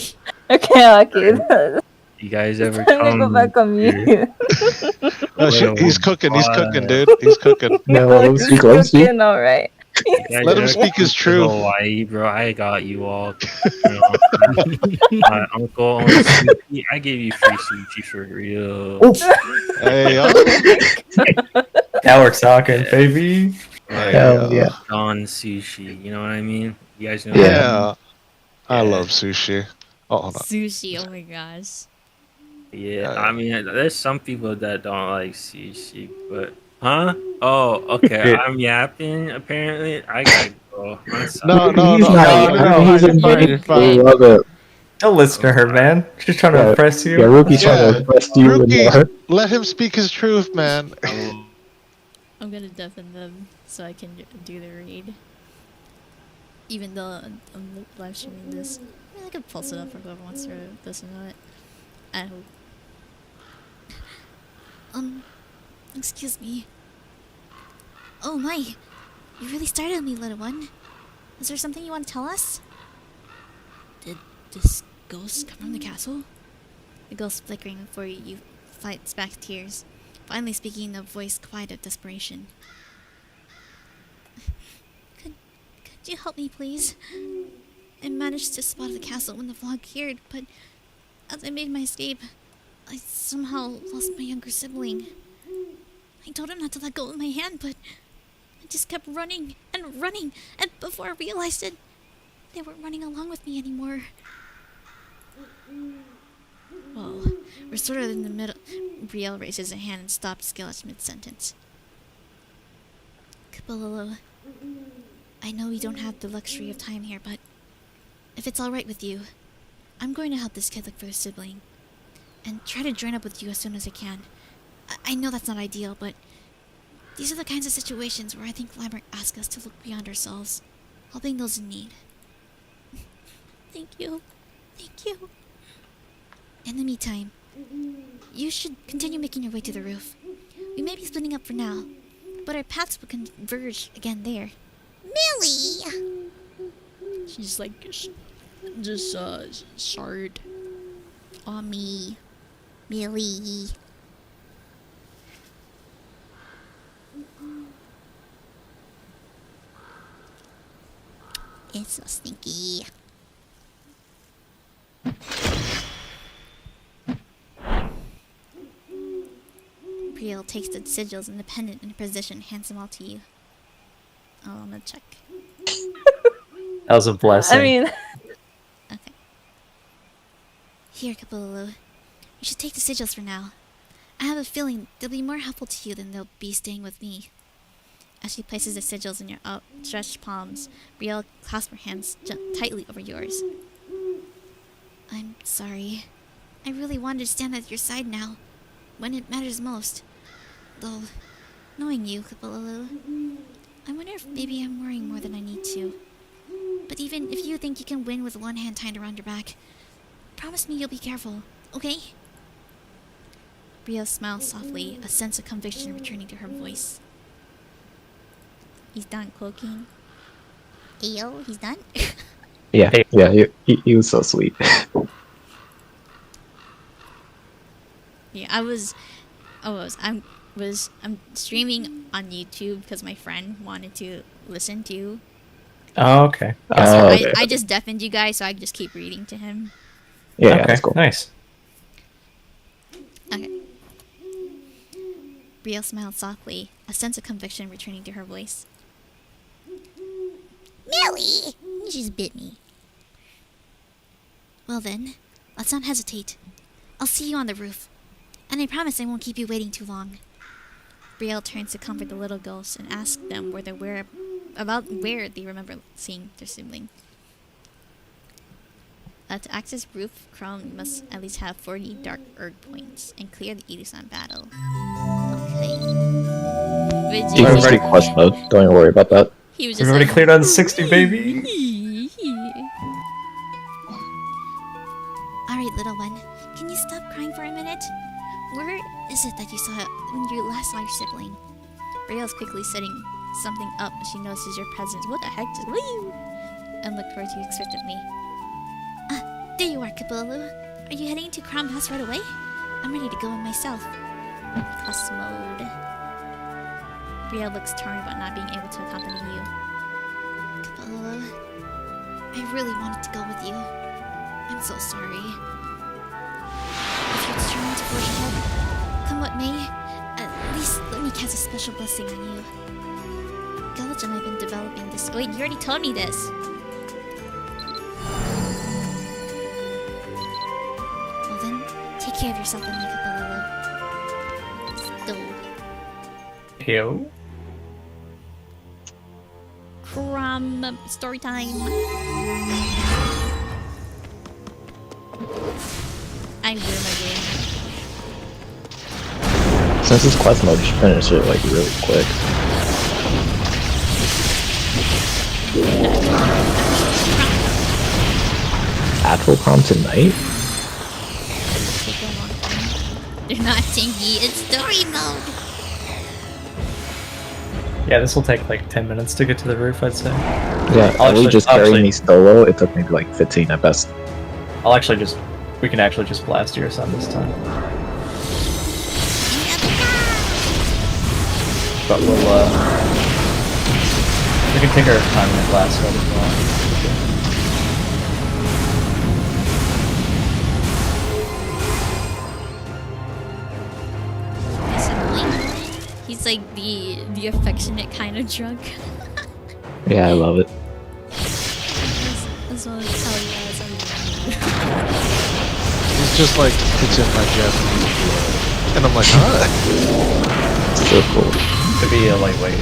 okay. You guys It's ever time to go come back on here? mute. Oh shit, he's cooking, dude. He's cooking. No, let him He's speak, let him speak. cooking, all right. You guys Let him ever speak his come to truth. Hawaii, bro, I got you all. You know, my uncle owns sushi. I gave you free sushi for real. Hey, Now we're talking, baby. Hell yeah. On sushi, you know what I mean? You guys know. yeah. I love sushi. Oh, hold on. Sushi, oh my gosh. Yeah, I mean, there's some people that don't like sushi, but Oh, okay. Dude. I'm yapping. Apparently, I gotta go. I'm sorry. No, He's not. no, He's you're a fine, you're fine. love it. Don't listen to her, man. She's trying to Yeah. impress you. Yeah, Ruki's trying Yeah. to impress you and Rookie, more. let him speak his truth, man. I'm gonna deafen them so I can do the read. Even though I'm live streaming this, I mean, I could pulse it up for whoever wants to listen to it. I hope. Excuse me. Oh my, you really startled me, little one. Is there something you want to tell us? Did this ghost come from the castle? The ghost flickering before you fights back tears, finally speaking in a voice quiet of desperation. Could you help me, please? I managed to spot the castle when the fog cleared, but as I made my escape, I somehow lost my younger sibling. I told him not to let go of my hand, but I just kept running, and before I realized it, they weren't running along with me anymore. Well, we're sort of in the middle. Brielle raises a hand and stops Skillet's mid-sentence. Kapalolo, I know we don't have the luxury of time here, but if it's alright with you, I'm going to help this kid look for their sibling, and try to join up with you as soon as I can. I know that's not ideal, but these are the kinds of situations where I think Lamberg asks us to look beyond ourselves, helping those in need. Thank you. Thank you. In the meantime, you should continue making your way to the roof. We may be splitting up for now, but our paths will converge again there. Millie! She's like, shard. On me. Millie. It's so stinky. Brielle takes the sigils and the pendant in position, hands them all to you. Oh, I'm gonna check. That was a blessing. I mean, Okay. Here, Kapalolo. You should take the sigils for now. I have a feeling they'll be more helpful to you than they'll be staying with me. As she places the sigils in your outstretched palms, Brielle clasps her hands tightly over yours. I'm sorry. I really wanted to stand at your side now, when it matters most. Though, knowing you, Kapalolo, I wonder if maybe I'm worrying more than I need to. But even if you think you can win with one hand tied around your back, promise me you'll be careful, okay? Brielle smiles softly, a sense of conviction returning to her voice. He's done cloaking. Ayo, he's done? Yeah, he was so sweet. Yeah, I'm streaming on YouTube because my friend wanted to listen to. Oh, okay. Oh, okay. I just deafened you guys, so I can just keep reading to him. Yeah, Okay, that's cool. nice. Okay. Brielle smiled softly, a sense of conviction returning to her voice. Millie! You just bit me. Well then, let's not hesitate. I'll see you on the roof, and I promise I won't keep you waiting too long. Brielle turns to comfort the little ghosts and asks them where they remember seeing their sibling. To access roof Chrome, must at least have 40 dark Erg points and clear the Irusan battle. Okay. Which You can Everybody- speak quest mode. Don't even worry about that. he was just Everybody like, cleared on 60, baby. where is it that you saw it when you last saw your sibling? Brielle's quickly setting something up as she notices your presence. What the heck? Just woo! And looked towards you expectantly. There you are, Kabulu. Are you heading to Crown House right away? I'm ready to go in myself. Quest mode. Brielle looks torn about not being able to accompany you. Kabulu, I really wanted to go with you. I'm so sorry. If you're determined to forge ahead, come what may, at least let me cast a special blessing on you. Gulch and I have been developing this. Wait, you already told me this. Well then, take care of yourself and make up a little. Still. Yo. Story time. I wear my game. Since it's quest mode, you should finish it like really quick. Actual prom tonight? Take a long time. They're not tingy, it's story mode. Yeah, this will take like 10 minutes to get to the roof, I'd say. Yeah, I'll Ali just carrying actually- me solo, it took maybe like 15 at best. We can actually just blast your son this time. But we can take our time in the blast mode as well. He's like the affectionate kind of drunk. Yeah, I love it. As well as how he was. He's just like, it's in my Japanese blood. And I'm like, huh? So cool. To be a lightweight.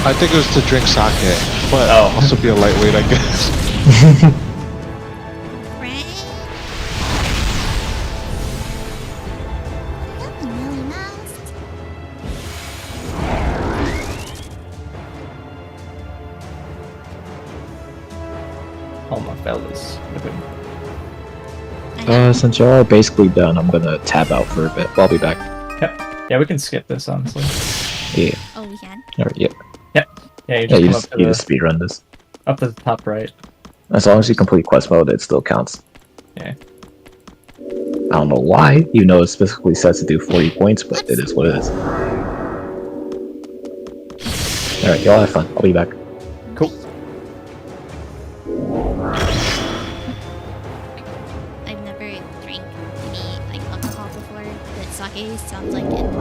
I think it was to drink sake, but Oh. also be a lightweight, I guess. Right? Hello, Millie Mouse. Oh my fellas. Since y'all are basically done, I'm gonna tab out for a bit. I'll be back. Yeah, we can skip this, honestly. Yeah. Oh, we can. Alright, yep. Yeah, you Yeah, just you come just, up to you the, just speedrun this. up to the top right. As long as you complete quest mode, it still counts. Yeah. I don't know why, even though it specifically says to do 40 points, but it is what it is. Alright, y'all have fun. I'll be back. Cool. I've never drank any like alcohol before, but sake sounds like it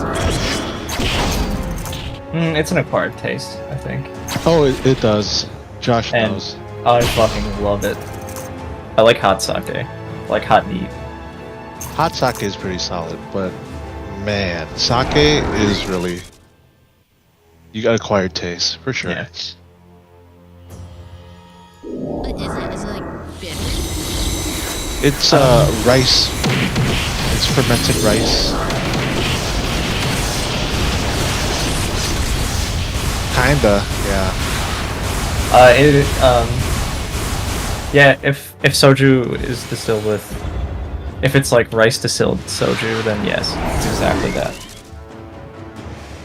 tastes It's an acquired taste, I think. Oh, it does. Josh And- knows. I fucking love it. I like hot sake. I like hot meat. Hot sake is pretty solid, but man, sake is really... You got acquired taste, for sure. Yeah. What is it? Is it like bitter? It's rice. It's fermented rice. Kinda, yeah. Yeah, if soju is distilled with, if it's like rice distilled soju, then yes, it's exactly that.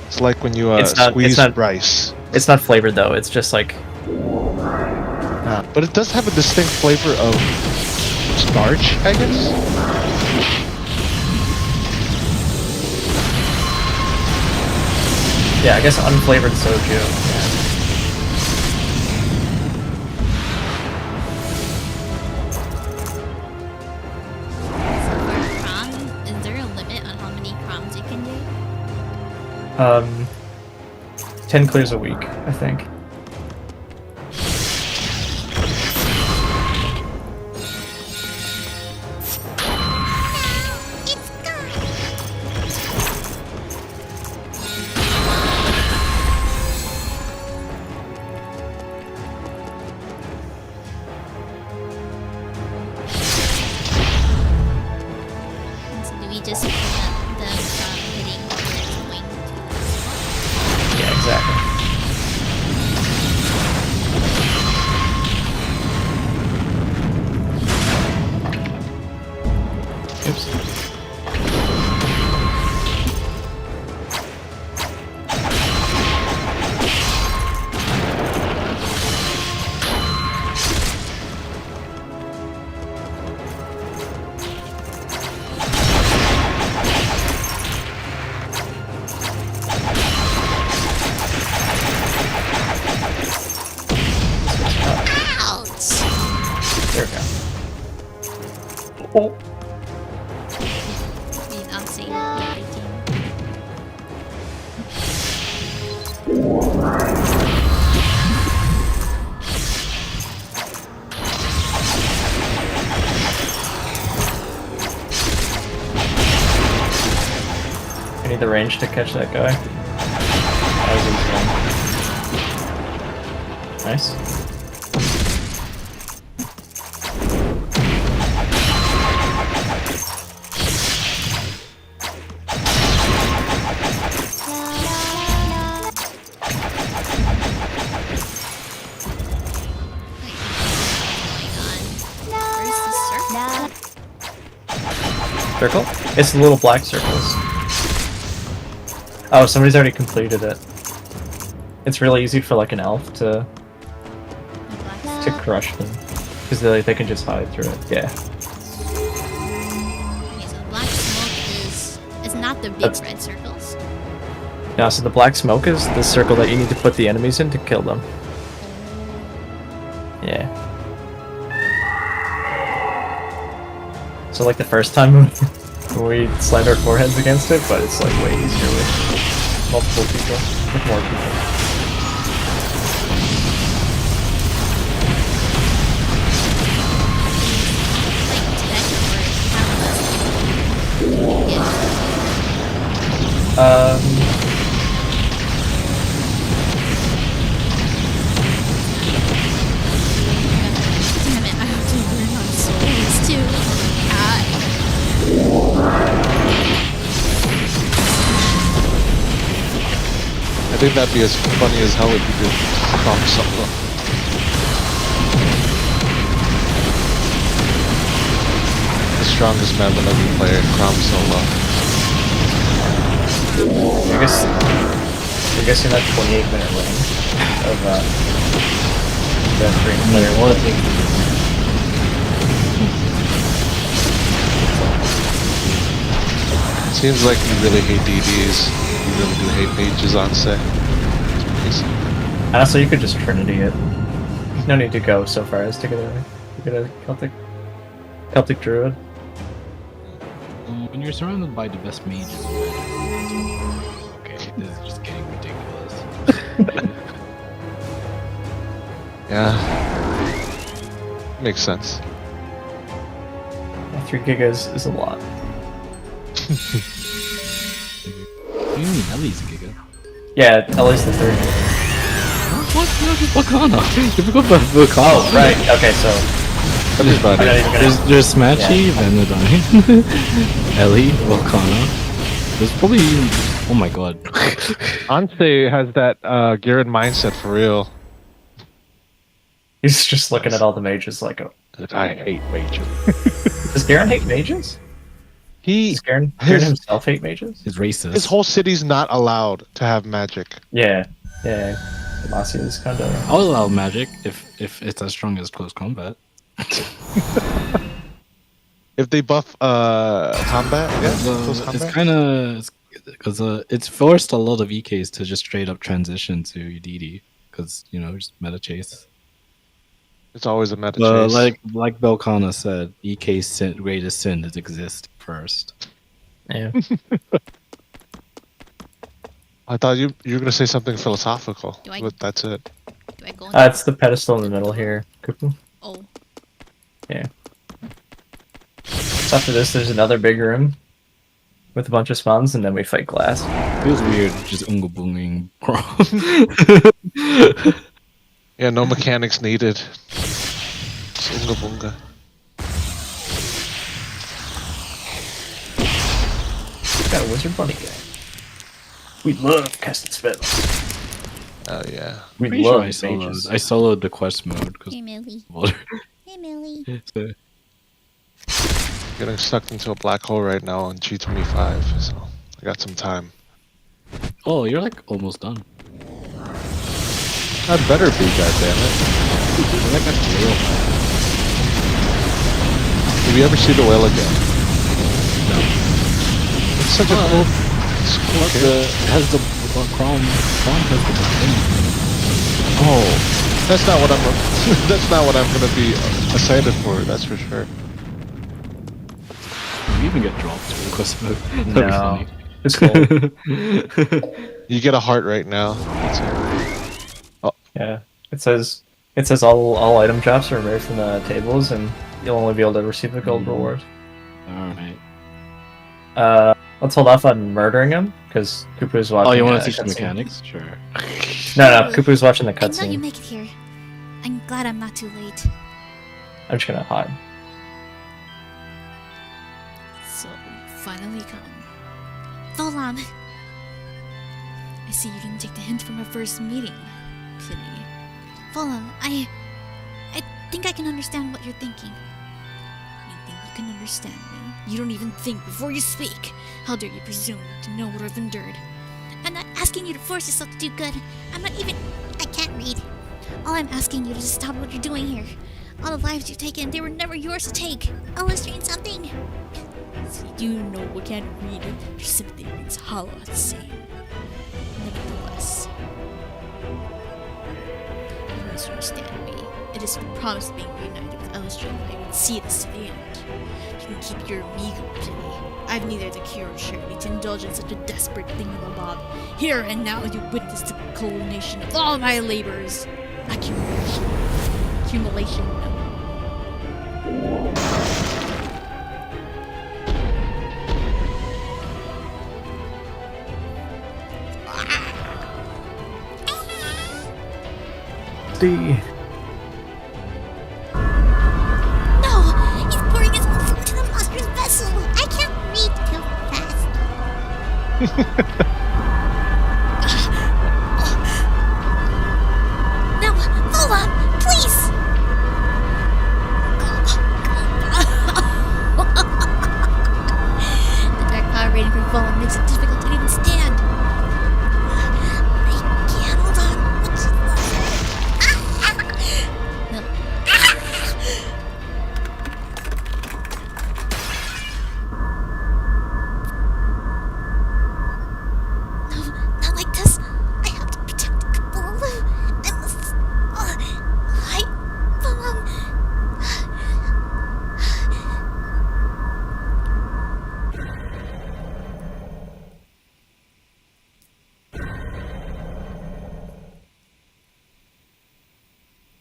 It's like when you It's squeeze not- rice. It's not flavored though. It's just like, But it does have a distinct flavor of starch, I guess? yeah, I guess unflavored soju. Yeah. So for prom, is there a limit on how many proms you can do? 10 clears a week, I think. It's gone. So do we just prevent them from hitting where it's going to? Yeah, exactly. Oops. Ouch! There we go. Oh. Being unsafe. Yeah, 18. I need the range to catch that guy. That was easy. Nice. Where's the circle? Circle? It's the little black circles. Oh, somebody's already completed it. It's really easy for like an elf to crush them. Because they can just hide through it. Yeah. Okay, so the black smoke is not the big That's- red circles. Now, so the black smoke is the circle that you need to put the enemies in to kill them. Yeah. So like the first time we slammed our foreheads against it, but it's like way easier with multiple people, with more people. Damn it, I have to learn how to souls too. I think that'd be as funny as hell if you did Prom Solo. The strongest Mavanabi player, Prom Solo. You're guessing that 28-minute range of that green player. Seems like you really hate DDs. You really do hate mages on set. Honestly, you could just Trinity it. No need to go so far as to get a Celtic Druid. When you're surrounded by the best mages, okay, this is just getting ridiculous. Yeah. Makes sense. 3 gigas is a lot. What do you mean? Ellie's a giga. Yeah, Ellie's the 3rd. What? Volcano. You forgot about Volcano. Oh, right. Okay, so Everybody. I'm not even gonna. There's Smatchy, Vanadine, Ellie, Volcano. There's probably. Oh my god. Anse has that Garen mindset for real. He's just looking at all the mages like, oh. I hate mages. Does Garen hate mages? Does Garen himself hate mages? He's racist. His whole city's not allowed to have magic. Yeah. Demacia is kind of. I'll allow magic if it's as strong as close combat. If they buff combat, yeah, close It's combat. kind of because it's forced a lot of EKs to just straight up transition to UDD because just meta chase. It's always a meta But chase. like Belkana said, EK's greatest sin is exist first. Yeah. I thought you were gonna say something philosophical, Do I- but that's it. Do I go in It's the pedestal in the middle here, Kupu. Oh, Yeah. So after this, there's another big room with a bunch of spawns, and then we fight glass. Feels weird just unga boonging. Yeah, no mechanics needed. Just unga bunga. Got a wizard bunny guy. We love casting spells. Oh yeah. We Pretty love sure mages. I soloed the quest mode because Hey, Millie. Hey, Millie. Getting sucked into a black hole right now on G25, so I got some time. Oh, you're like almost done. That better be, goddammit. You're like at the whale. Did you ever see the whale again? No. It's such a cool. It's cool But game. it has the Crom has the thing. Oh, that's not what I'm. That's not what I'm gonna be excited for. That's for sure. You even get dropped because of it. That'd be No. funny. It's cool. You get a heart right now. That's it. Yeah. It says all item drops are removed from the tables, and you'll only be able to receive a gold reward. Alright. Let's hold off on murdering him because Kupu's watching. Oh, you want to teach the cutscene. mechanics? Sure. No, Kupu's watching the I know you cutscene. make it here. I'm glad I'm not too late. I'm just gonna hide. So, finally come. Volam, I see you didn't take the hint from our first meeting. Pity. Volam, I think I can understand what you're thinking. You think you can understand me? You don't even think before you speak. How dare you presume to know what I've endured? I'm not asking you to force yourself to do good. I can't read. All I'm asking you to stop what you're doing here. All the lives you've taken, they were never yours to take. Illustrate something. So you know we can't read it. Your sympathy rings hollow at the same. Nevertheless, you must understand me. It is the promise of being reunited with Elstrad that I would see this to the end. You can keep your meager pity. I've neither the cure or charity to indulge in such a desperate thingamabob. Here and now you witness the culmination of all my labors. Accumulation. No! He's pouring his own food into the monster's vessel! I can't read too fast. No! Volam! Please! The dark power rating for Volam makes it difficult to even stand. I can't hold on. What's no. No, not like this. I have to protect the couple. I must. I.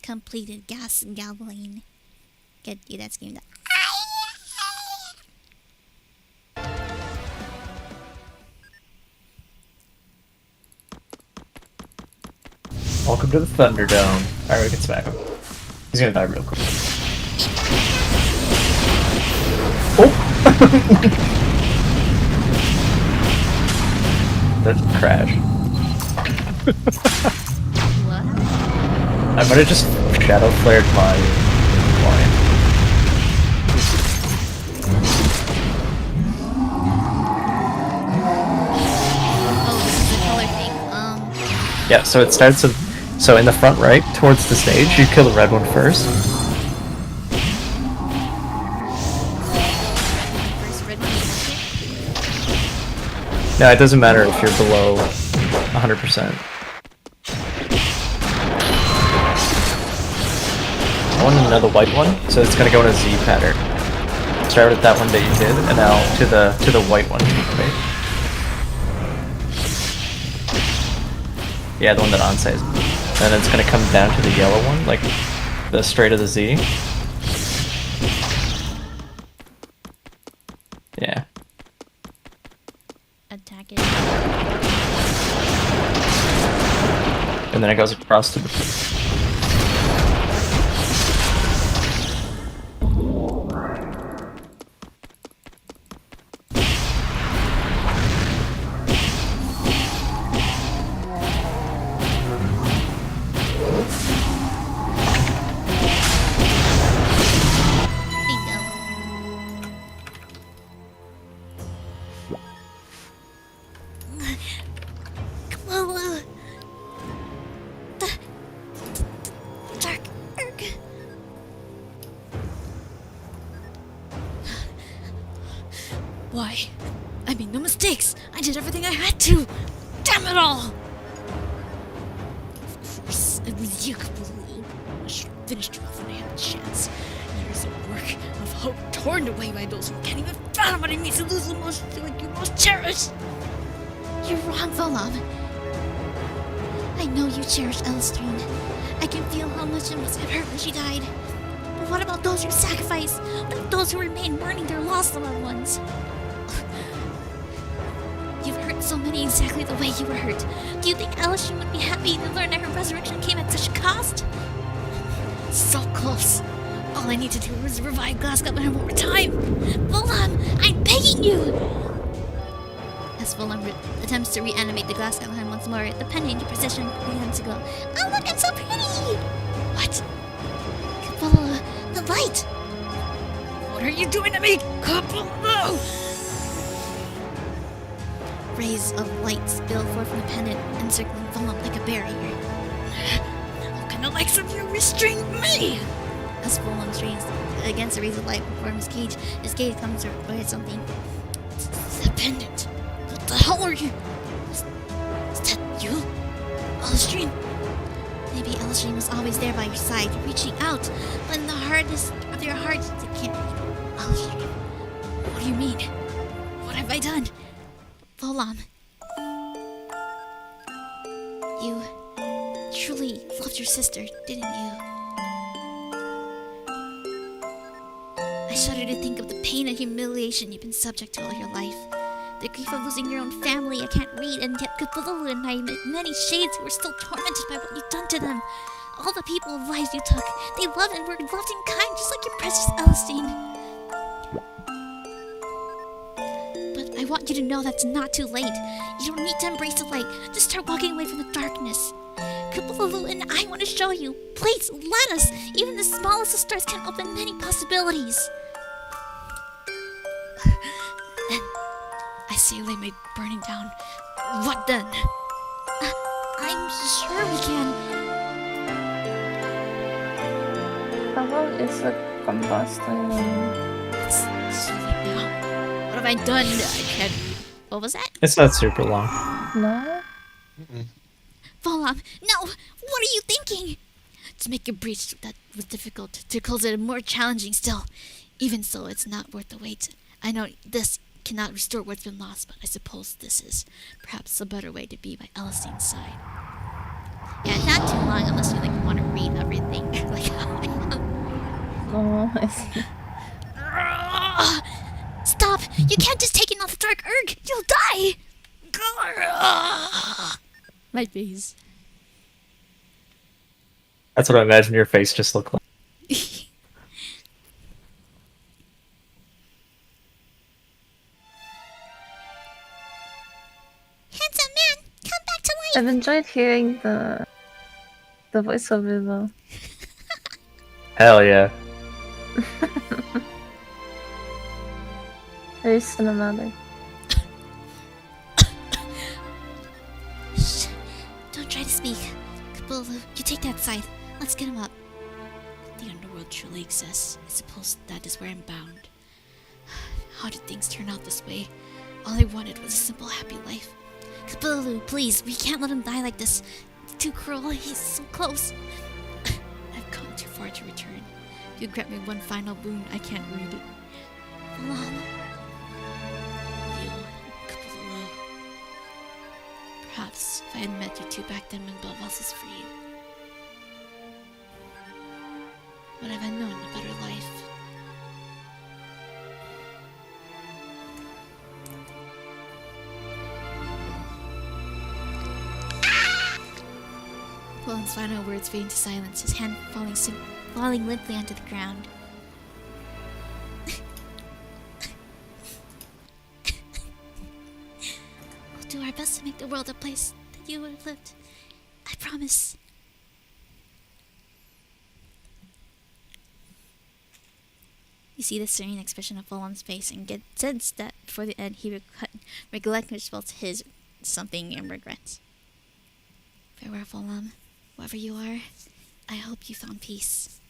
Completed gas and gasoline. Good, you that screamed. Welcome to the Thunderdome. Alright, we can smack him. He's gonna die real quick. Oh! That's a crash. What? I might have just shadow flared my line. Oh, this is a color thing. Yeah, so it starts with, so in the front right, towards the stage, you kill the red one first. First red one is No, it doesn't matter if you're below 100%. I want another white one, so it's gonna go in a Z pattern. Start with that one that you did, and now to the white one. Right? Yeah, the one that on says. And it's gonna come down to the yellow one, like the straight of the Z. Yeah. attack it. And then it goes across to the. Bingo. I made no mistakes. I did everything I had to. Damn it all! Of course, it was you, Kabul. I should have finished you off when I had the chance. Years of work, of hope torn away by those who can't even fathom what it means to lose the most like you most cherish. You're wrong, Volam. I know you cherish Elastrine. I can feel how much it must have hurt when she died. But what about those you sacrificed? What about those who remain mourning their lost loved ones? You've hurt so many exactly the way you were hurt. Do you think Elastrine would be happy to learn that her resurrection came at such a cost? So close. All I need to do is revive Glass Goblin one more time. Volam, I'm begging you! As Volam attempts to reanimate the Glass Goblin once more, the pen into position begins to go. Oh look, it's so pretty! What? Kabbalah, the light! What are you doing to me? Kabul! Rays of light spill forth from the pendant, encircling Volam like a barrier. How can the likes of you restrain me? As Volam strains against the rays of light before his gaze comes to avoid something. The pendant. What the hell are you? Is that you? Elastrine? Maybe Elastrine was always there by your side, reaching out, but in the hardest of your hearts, it can't be Elastrine. What do you mean? What have I done? Volam, you truly loved your sister, didn't you? I shudder to think of the pain and humiliation you've been subject to all your life. The grief of losing your own family I can't read, and yet Cthulhu and I met many shades who are still tormented by what you've done to them. All the people of lives you took, they loved and were loved and kind, just like your precious Elistine. But I want you to know that's not too late. You don't need to embrace the light. Just start walking away from the darkness. Cthulhu and I want to show you. Please, let us. Even the smallest of stars can open many possibilities. Then, I see they made burning down. What then? I'm sure we can. How long is the combusting? It's too late now. What have I done? I can't. What was that? It's not super long. No? Volam, no! What are you thinking? To make a breach that was difficult, to close it more challenging still. Even so, it's not worth the wait. I know this cannot restore what's been lost, but I suppose this is perhaps a better way to be by Elastine's side. Yeah, not too long unless you like want to read everything. Like how I am. Oh, I see. Stop! You can't just take another dark erg! You'll die! My face. That's what I imagine your face just looked like. Handsome man, come back to life! I've enjoyed hearing the voiceover though. Hell yeah. Very cinematic. Shh. Don't try to speak. Kabulu, you take that side. Let's get him up. The underworld truly exists. I suppose that is where I'm bound. How did things turn out this way? All I wanted was a simple, happy life. Kabulu, please, we can't let him die like this. It's too cruel. He's so close. I've come too far to return. If you grant me one final boon, I can't read it. Volam. You, Kapulu. Perhaps if I had met you two back then when Belvas was freed, would have I known a better life? Volam's final words fade into silence, his hand falling limply onto the ground. We'll do our best to make the world a place that you would have lived. I promise. You see the serene expression of Volam's face and get sense that before the end he relinquishes his something and regrets. Farewell, Volam. Whoever you are, I hope you found peace.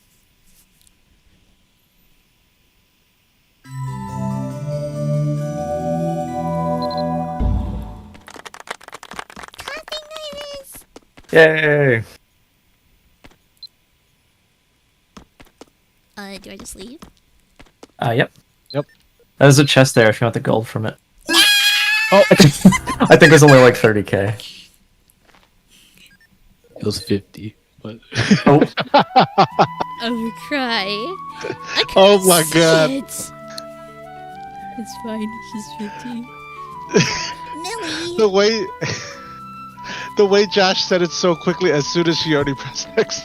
Yay! Do I just leave? Yep. Yep. There's a chest there if you want the gold from it. Oh, I think it's only like 30k. It was 50, but Oh, I would cry. I Oh couldn't my see God. it. It's fine. She's 50. Millie! the way Josh said it so quickly as soon as she already pressed X.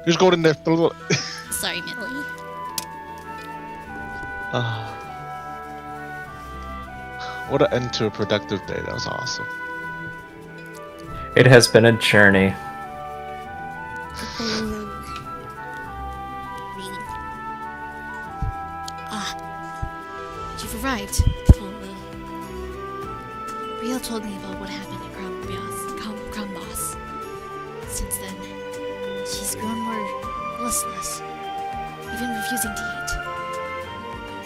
There's gold in there. Sorry, Millie. What an end to a productive day. That was awesome. it has been a journey. Really? You've arrived. Rio told me about what happened at Kromboss. Since then, she's grown more listless, even refusing to eat.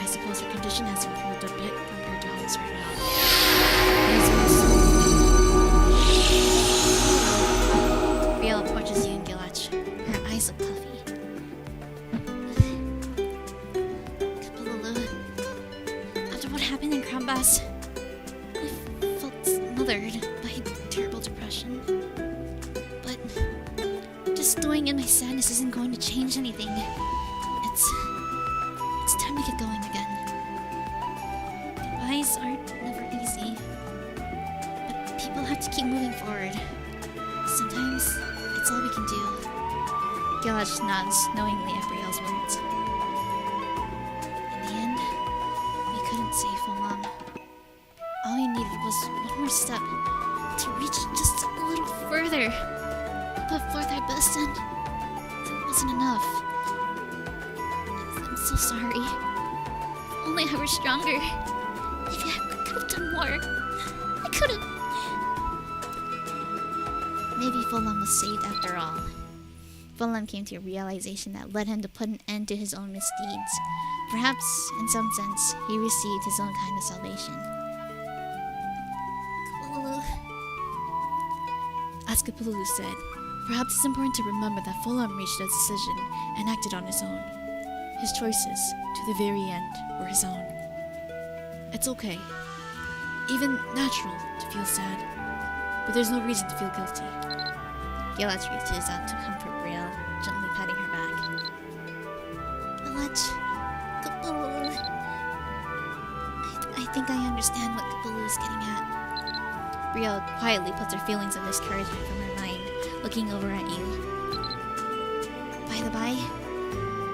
I suppose her condition has improved a bit compared to how it started out. Rio approaches you and Gilach. Her eyes look puffy. Kapalulu, after what happened in Kromboss, I felt smothered by terrible depression. But just stowing in my sadness isn't going to change anything. It's time to get going again. Goodbyes aren't never easy, but people have to keep moving forward. Sometimes it's all we can do. Gilach nods knowingly at Brielle's words. In the end, we couldn't save Folam. All we needed was one more step to reach just a little further. We put forth our best and it wasn't enough. I'm so sorry. If only I were stronger. Maybe I could have done more. I could have. Maybe Folam was saved after all. Folam came to a realization that led him to put an end to his own misdeeds. Perhaps, in some sense, he received his own kind of salvation. As Kapalulu said, perhaps it's important to remember that Folam reached a decision and acted on his own. His choices, to the very end, were his own. It's okay, even natural, to feel sad, but there's no reason to feel guilty. Gilach reaches out to comfort Brielle, gently patting her back. Gilach, Kapalulu. I think I understand what Kapalulu is getting at. Brielle quietly puts her feelings of discouragement from her mind, looking over at you. By the by,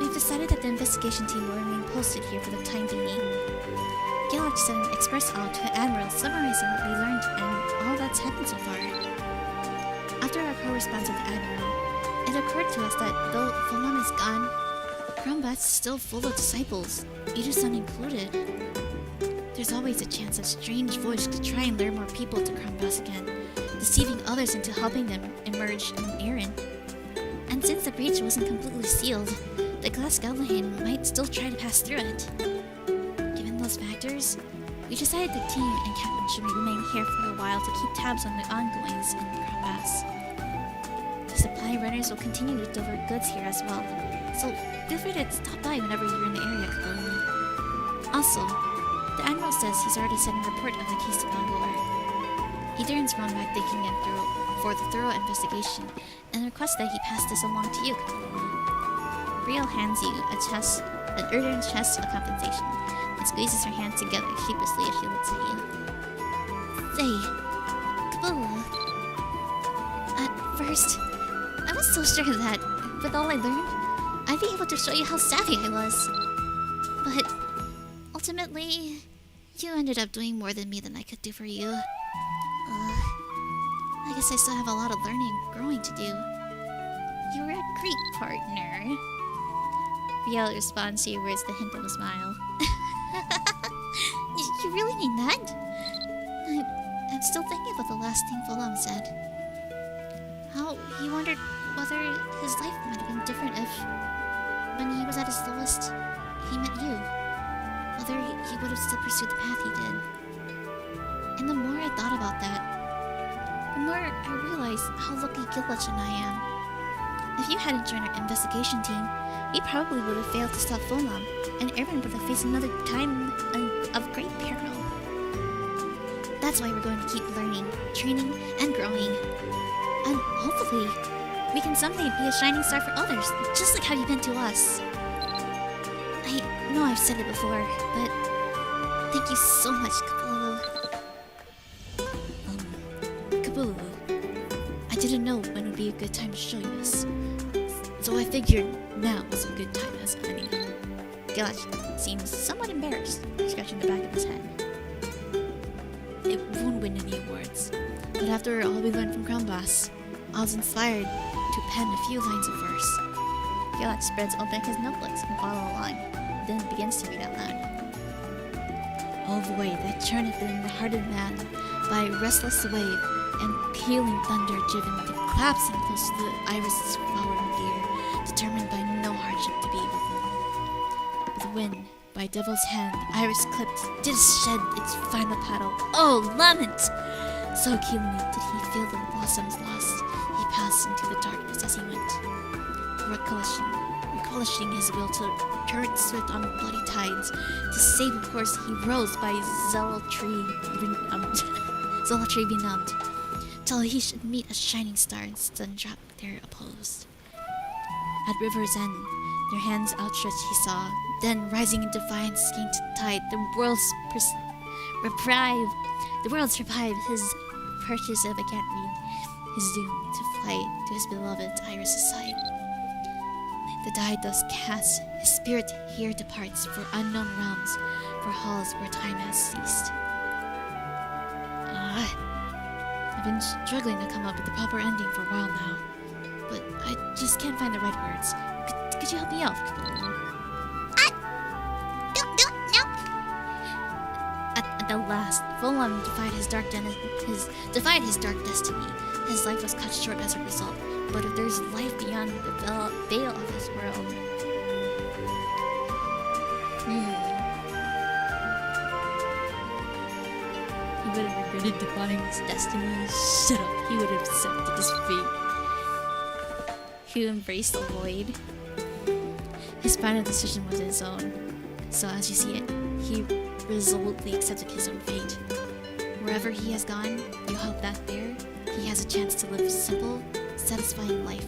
we've decided that the investigation team will remain posted here for the time being. Gilach sent an express out to the Admiral summarizing what we learned and all that's happened so far. After our correspondence with the Admiral, it occurred to us that though Folam is gone, Kromboss is still full of disciples, Idu-san included. There's always a chance a strange voice could try and lure more people to Kromboss again, deceiving others into helping them emerge in an errand. And since the breach wasn't completely sealed, the glass goblin might still try to pass through it. Given those factors, we decided the team and Captain should remain here for a while to keep tabs on the ongoings in Kromboss. The supply runners will continue to deliver goods here as well, so feel free to stop by whenever you're in the area, Kapalulu. Also, the Admiral says he's already sent a report of the case to Bangalore. He turns Ron back thanking him for the thorough investigation and requests that he pass this along to you, Kapalulu. Brielle hands you an earthen chest of compensation and squeezes her hands together sheepishly as she looks at you. Say, Kapalulu. At first, I was so sure that, with all I learned, I'd be able to show you how savvy I was. But ultimately, you ended up doing more than I could do for you. I guess I still have a lot of learning and growing to do. You were a great partner. Brielle responds to your words with a hint of a smile. You really mean that? I'm still thinking about the last thing Folam said. How he wondered whether his life might have been different if, when he was at his lowest, he met you. Whether he would have still pursued the path he did. And the more I thought about that, the more I realized how lucky Gilwatch and I am. If you hadn't joined our investigation team, we probably would have failed to stop Fulham, and Erwin would have faced another time of great peril. That's why we're going to keep learning, training, and growing. And hopefully, we can someday be a shining star for others, just like how you've been to us. I know I've said it before, but thank you so much, Kapulu. Kapulu, I didn't know when would be a good time to show you this, so I figured now was a good time as any. Gilach seems somewhat embarrassed, scratching the back of his head. It won't win any awards, but after all we learned from Crown Boss, I was inspired to pen a few lines of verse. Gilach spreads open his notebooks and follow along, then begins to read out loud. O void that churneth in the heart of man by restless wave and pealing thunder driven to collapsing close to the iris' flowering deer, determined by no hardship to be within. With wind, by devil's hand, iris clipped, did shed its final petal. Oh, lament! So keenly did he feel the blossoms lost, he passed into the darkness as he went. Recollecting his will to current swift on bloody tides, to save a course he rose by zealotry benumbed, till he should meet a shining star and sun drop there opposed. At river's end, their hands outstretched he saw, then rising in defiance against tide, the world's reprieve, his purchase of I can't read, his doom to flight to his beloved Iris' side. The die thus cast, his spirit here departs for unknown realms, for halls where time has ceased. I've been struggling to come up with the proper ending for a while now, but I just can't find the right words. Could you help me out? At the last, Fulham defied his dark destiny. His life was cut short as a result. But if there's life beyond the veil of this world, he would have regretted defying his destiny. Shut up! He would have accepted his fate. He embraced the void. His final decision was his own. So as you see it, he resolutely accepted his own fate. Wherever he has gone, you hope that there he has a chance to live a simple, satisfying life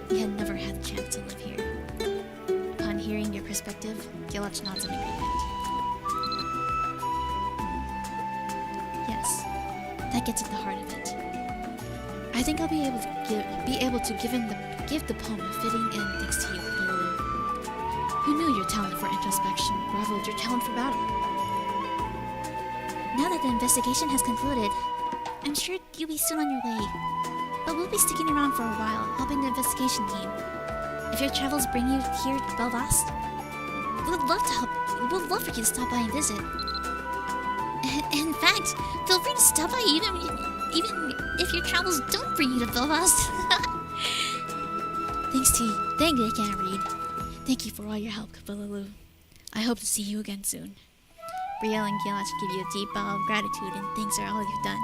he had never had the chance to live here. Upon hearing your perspective, Gilach nods in agreement. Yes, that gets at the heart of it. I think I'll be able to give the poem a fitting end thanks to you, Lulu. Who knew your talent for introspection rivaled your talent for battle? Now that the investigation has concluded, I'm sure you'll be soon on your way. But we'll be sticking around for a while, helping the investigation team. If your travels bring you here to Belfast, we'd love to help. We'd love for you to stop by and visit. In fact, feel free to stop by even if your travels don't bring you to Belfast. Thank you, I can't read. Thank you for all your help, Kapalalu. I hope to see you again soon. Brielle and Gilach give you a deep bow of gratitude and thanks for all you've done.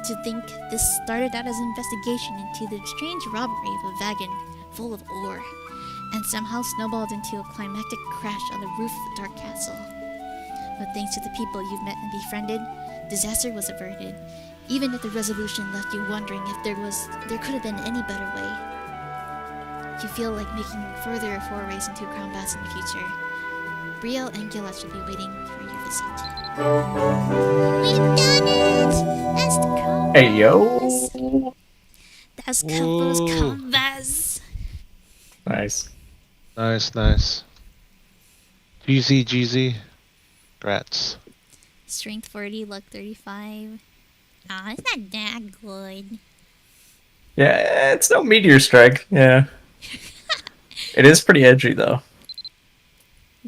To think this started out as an investigation into the strange robbery of a wagon full of ore, and somehow snowballed into a climactic crash on the roof of the Dark Castle. But thanks to the people you've met and befriended, disaster was averted, even if the resolution left you wondering if there could have been any better way. You feel like making further forays into Crown Baths in the future. Brielle and Gilach will be waiting for your visit. We've done it! That's the Crown Hey yo! That's Capo's Crown Baths. Nice. Nice. GZ. Grats. Strength 40, luck 35. Aw, it's not that good. Yeah, it's no meteor strike. Yeah. It is pretty edgy though.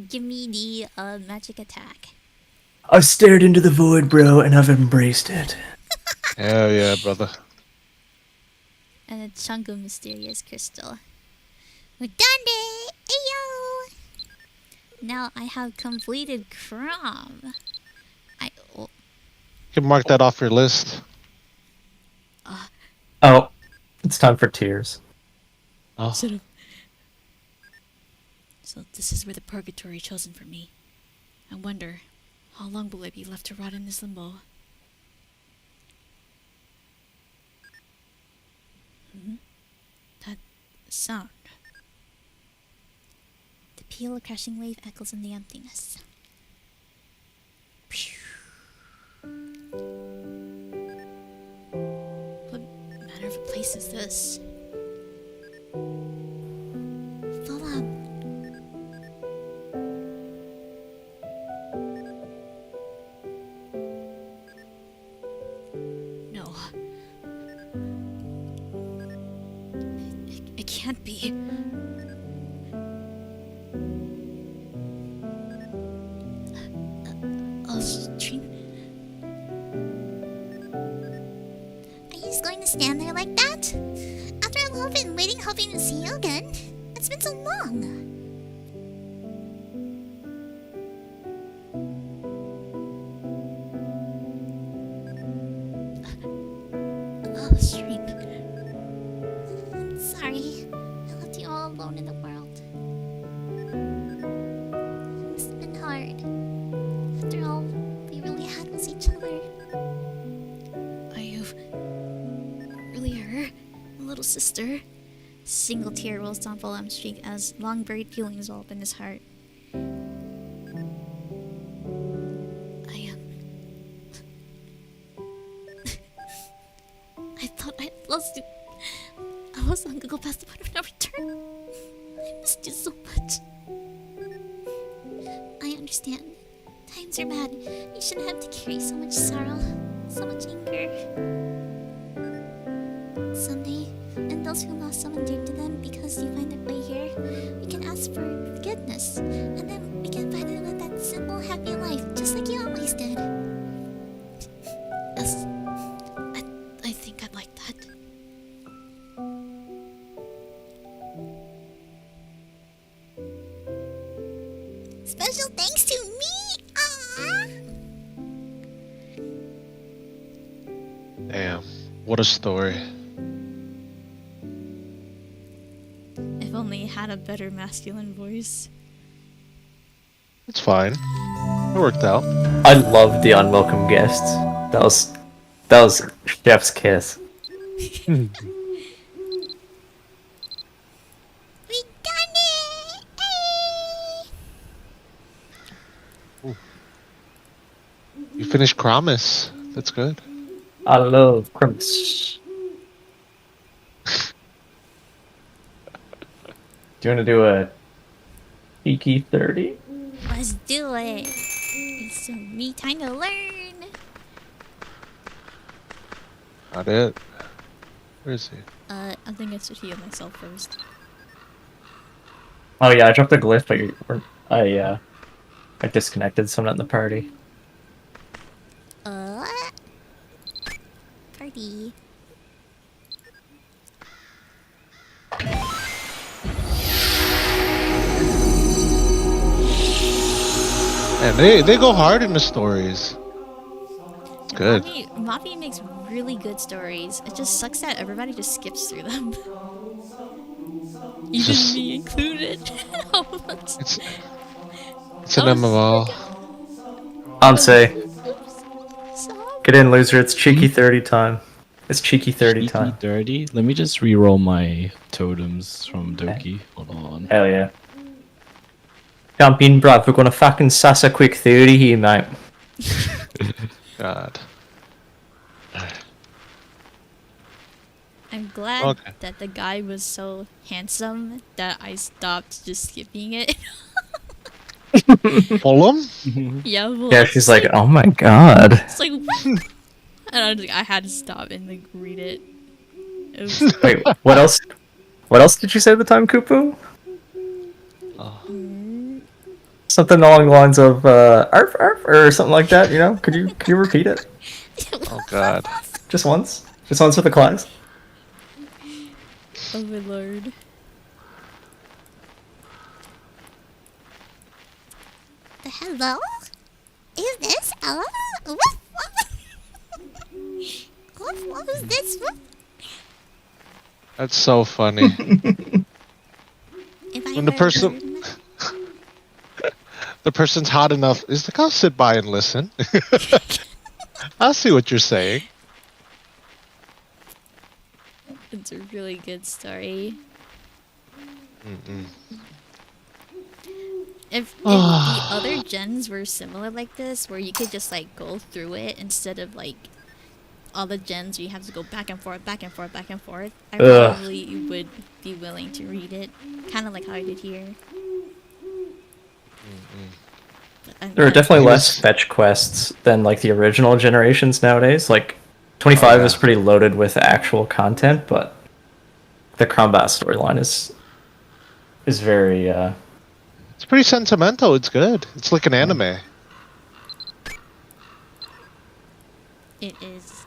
Give me the magic attack. I've stared into the void, bro, and I've embraced it. Hell yeah, brother. And a chunk of mysterious crystal. We're done it! Ayo! Now I have completed Crom. You can mark that off your list. Oh, it's time for tears. Oh, Should've. So this is where the purgatory chosen for me. I wonder, how long will I be left to rot in this limbo? That sound. The peal of crashing wave echoes in the emptiness. What manner of a place is this? Fallout. No. It can't be. A stream. Are you just going to stand there like that? After all I've been waiting, hoping to see you again. It's been so long. A stream. I'm sorry. I left you all alone in the world. It must have been hard. After all we really had was each other. Are you really her, little sister? Single tear rolls down Fallout's cheek as long buried feelings well up in his heart. I thought I lost you. I was going to go past the point of no return. I missed you so much. I understand. Times are bad. You shouldn't have to carry so much sorrow, so much anger. Someday, and those who lost someone dear to them because you find their way here, we can ask for forgiveness, and then we can finally live that simple, happy life, just like you always did. Yes, I think I'd like that. Special thanks to me! Aww! damn. What a story. If only it had a better masculine voice. It's fine. It worked out. I love the unwelcome guests. That was Chef's kiss. We done it! Hey! You finished Kramis. That's good. I love crumbs. Do you want to do a cheeky 30? Let's do it! It's me time to learn! Not it. Where is he? I think I should heal myself first. Oh yeah, I dropped a glyph, but I disconnected someone in the party. Party. And they go hard in the stories. It's good. Mafia makes really good stories. It just sucks that everybody just skips through them. Even Just- me included. It's an MMO. Ansei. Get in, loser. It's cheeky 30 time. It's cheeky 30 time. 30? Let me just re-roll my totems from Doki. Hold on. Hell yeah. Champion, bruv, we're gonna fucking sass a quick 30 here, mate. God. I'm glad Okay. that the guy was so handsome that I stopped just skipping it. Fulham? Yeah, well, Yeah, she's like, oh my god. it's like, what? And I was like, I had to stop and like read it. It was Wait, what else? What else did you say at the time, Kupu? Something along the lines of arf arf or something like that. You know? Could you repeat it Oh God. just once? Just once with the class. oh my lord. The hello? Is this Ella? What was this? That's so funny. If I When the were a person- bird, The person's hot enough. Is like, I'll sit by and listen. I'll see what you're saying. It's a really good story. Mm-mm. If the other gens were similar like this, where you could just like go through it instead of like all the gens where you have to go back and forth, back and forth, back and forth, I Ugh. probably would be willing to read it, kind of like how I did here. But There are definitely He less was- fetch quests than like the original generations nowadays. Like 25 Oh, is yeah. pretty loaded with actual content, but the combat storyline is very It's pretty sentimental. It's good. It's like an anime. it is.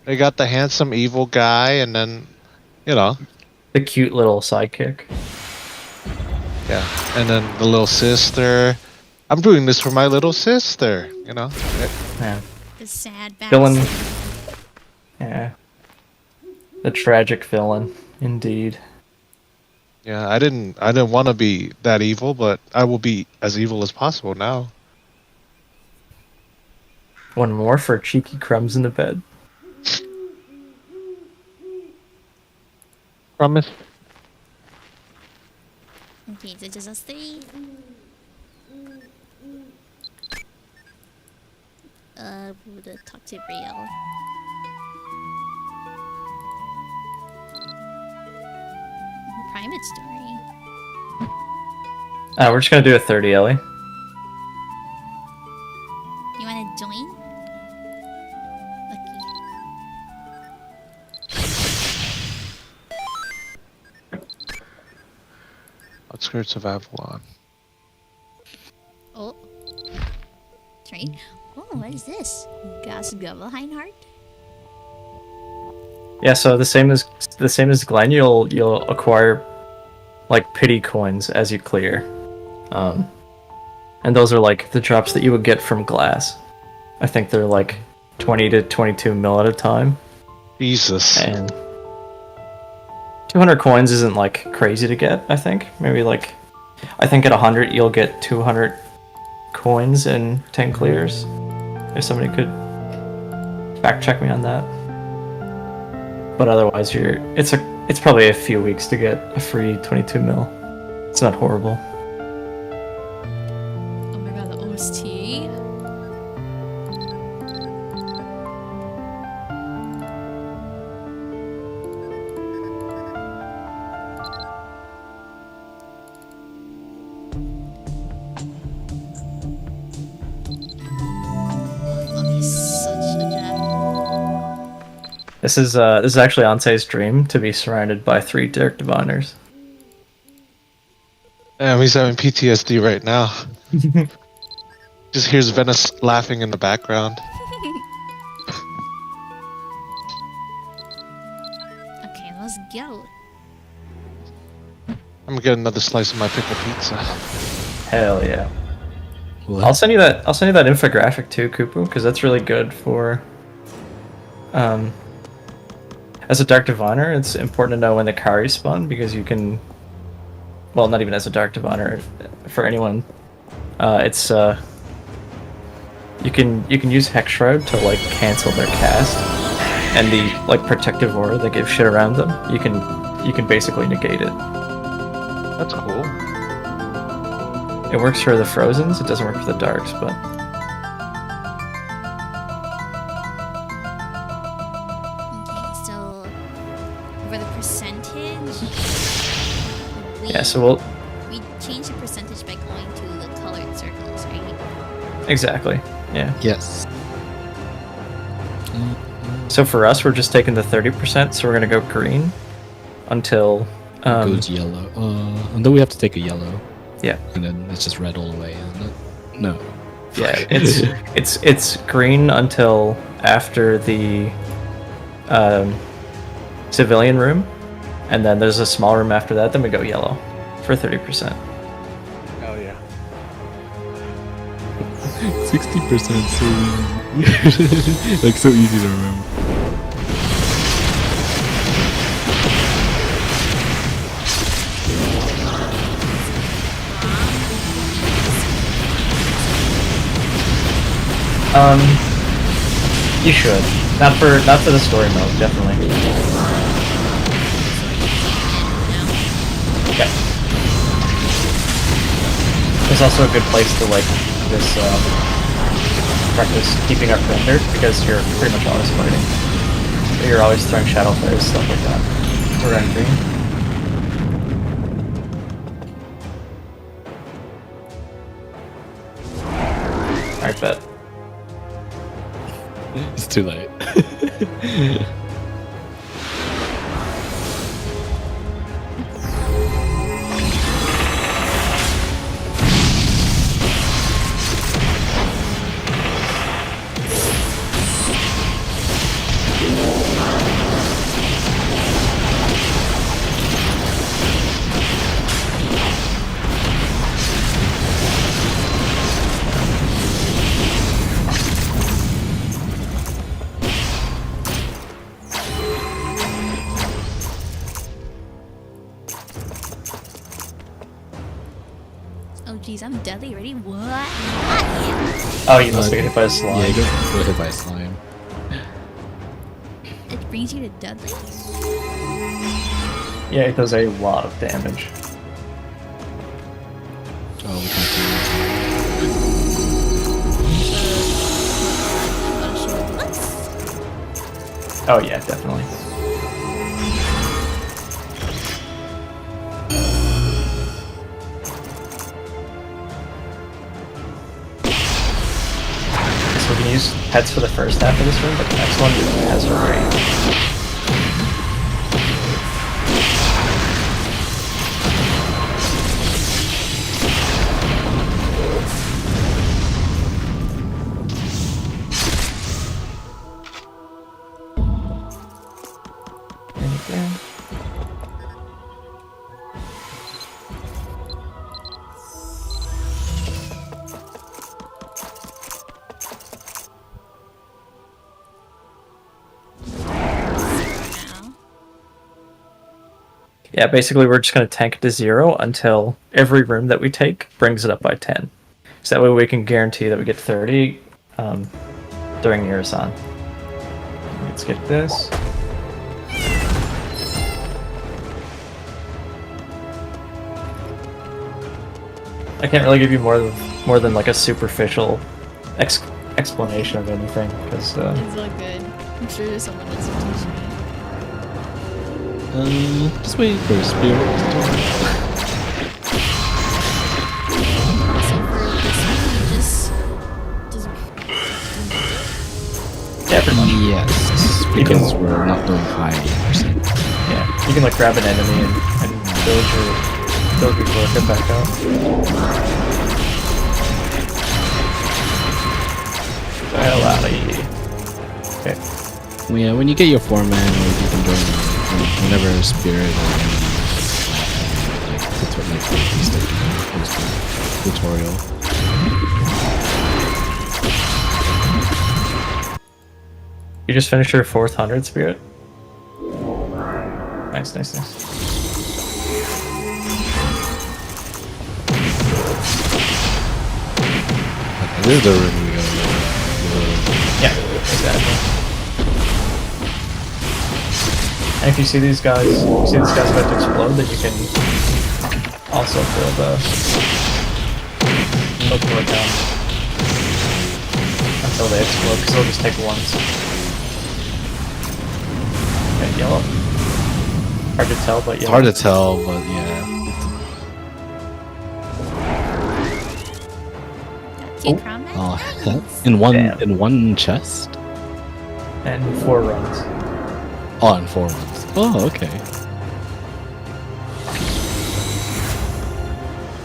They got the handsome evil guy, and then, you know, the cute little sidekick. yeah, and then the little sister. I'm doing this for my little sister. You know. Yeah. The sad Villain. backstory. Yeah. The tragic villain, indeed. Yeah, I didn't want to be that evil, but I will be as evil as possible now. One more for cheeky crumbs in the bed. Promise. Okay, so just us three. We'll talk to Brielle. Private story. We're just gonna do a 30, Ellie. You wanna join? Okay. Outskirts of Avalon. Oh. That's right. Oh, what is this? Gas Gavelheinhardt? Yeah, so the same as Glenn, you'll acquire like pity coins as you clear. And those are like the drops that you would get from glass. I think they're like 20 to 22 mil at a time. Jesus. And 200 coins isn't like crazy to get, I think. Maybe like I think at 100 you'll get 200 coins in 10 clears. If somebody could fact check me on that. But otherwise it's probably a few weeks to get a free 22 mil. It's not horrible. Oh my god, the OST. Oh, he's such a gem. This is actually Ansei's dream to be surrounded by 3 Dirk Diviners. Damn, he's having PTSD right now. Just hears Venice laughing in the background. Okay, let's go. I'm gonna get another slice of my pickle pizza. Hell yeah. What? I'll send you that infographic too, Kupu, because that's really good for as a Dark Diviner, it's important to know when the Kari spun because you can, well, not even as a Dark Diviner, for anyone, it's you can use Hex Shroud to like cancel their cast, and the like protective aura that gives shit around them, you can basically negate it. That's cool. It works for the Frozens, it doesn't work for the Darks, but Okay, so for the percentage, yeah, so we change the percentage by going to the colored circles, right? exactly, yeah. Yes. So for us, we're just taking the 30%, so we're gonna go green until Goes yellow. And then we have to take a yellow. yeah. And then it's just red all the way. Isn't it? No. Yeah, it's green until after the civilian room, and then there's a small room after that. Then we go yellow for 30%. Hell yeah. 60% so easy. Like so easy to remember. You should. Not for the story mode, definitely. Okay. It's also a good place to like this practice keeping up render because you're pretty much always fighting. You're always throwing shadow flares, stuff like that. We're rendering. Alright, bet. It's too late. Oh jeez, I'm deadly already. What? Oh, you must get hit by a slime. Yeah, you get hit by a slime. It brings you to deadly? Yeah, it does a lot of damage. Oh, we can see. Oh yeah, definitely. So we can use pets for the first half of this room, but the next one has a range. Yeah, basically we're just going to tank it to 0 until every room that we take brings it up by 10. So that way we can guarantee that we get 30 during Irasan. Let's get this. I can't really give you more than like a superficial explanation of anything, because It's all good. I'm sure someone else will teach me. Just wait for a spirit. So for this one, you just yeah, pretty much. Yes, because we're not doing high percent. Yeah, you can like grab an enemy and build your worker back up. The hell out of here. Okay. Well, yeah, when you get your 4-man, or you can join whenever a spirit or enemy, like tutorial. You just finished your 4th 100 spirit? Nice, nice, nice. This is the room we go. Yeah, exactly. And if you see these guys, about to explode, then you can also build a door down until they explode, because they'll just take once. Okay, yellow. Hard to tell, but It's yellow. hard to tell, but yeah. Two crown men? Oh, in one chest? And 4 runs. Oh, in 4 runs. Oh, okay.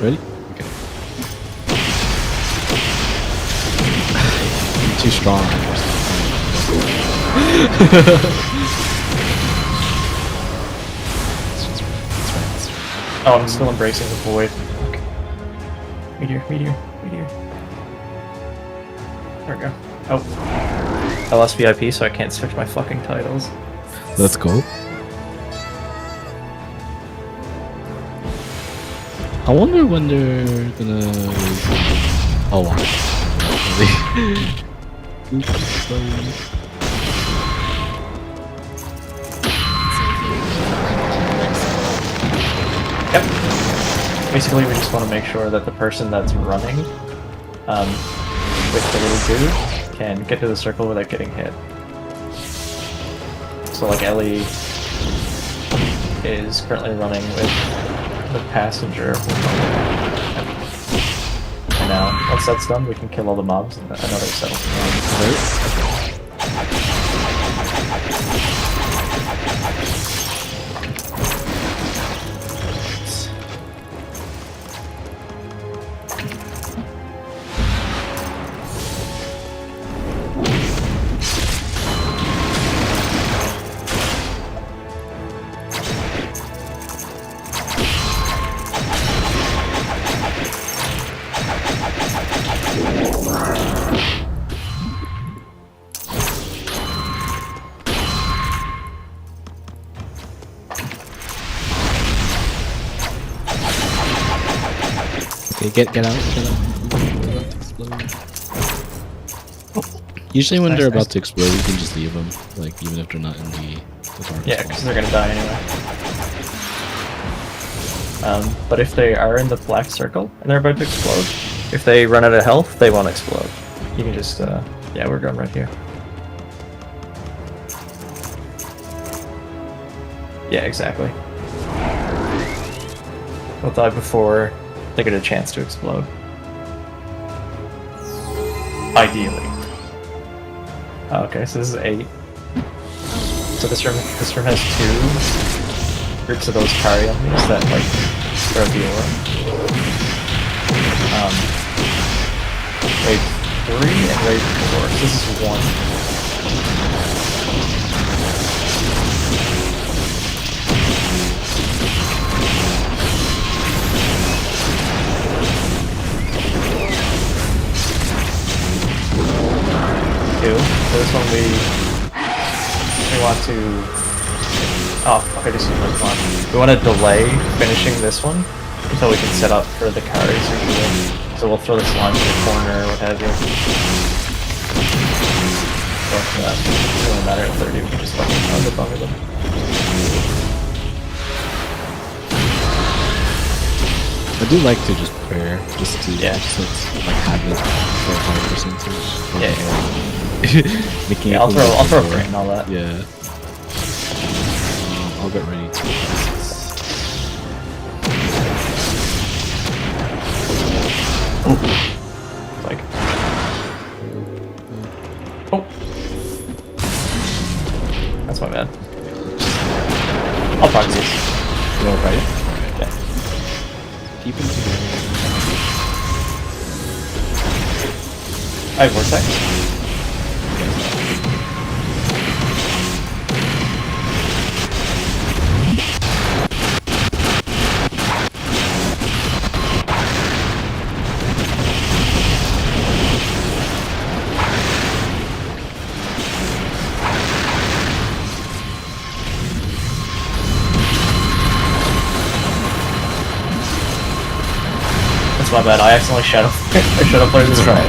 Ready? Okay. I'm too strong. Oh, I'm still embracing the void. Okay. Meteor, meteor, meteor. There we go. Oh. I lost VIP, so I can't switch my fucking titles. Let's go. I wonder when they're gonna. Oh wow. Yep. Basically, we just want to make sure that the person that's running with the little dude can get to the circle without getting hit. So, like, Ellie is currently running with the passenger. And now, once that's done, we can kill all the mobs and another settle. Okay, get out. Explode. Usually when Nice, they're nice. about to explode, you can just leave them, like even if they're not in the target Yeah, spot. because they're gonna die anyway. But if they are in the black circle and they're about to explode, if they run out of health, they won't explode. You can just, yeah, we're going right here. Yeah, exactly. They'll die before they get a chance to explode. Ideally. Okay, so this is 8. So this room has 2 groups of those carry enemies that like throw the aura. Wave 3 and wave 4. So this is 1. So this one we want to. Oh fuck! I just used my one. We want to delay finishing this one until we can set up for the carries usually. So we'll throw this line in the corner, what have you. But it doesn't really matter at 30. We can just fucking underbummer them. I do like to just prayer, just to Yeah. just like have it for a high percentage. Yeah. Making Yeah, it I'll throw a more- frame and all that. Yeah. I'll get ready to. Like. Oh. That's my bad. I'll proc these. You want to fight it? Yeah. Keep them together. I have Vortex. That's my bad. I accidentally shadow played this try.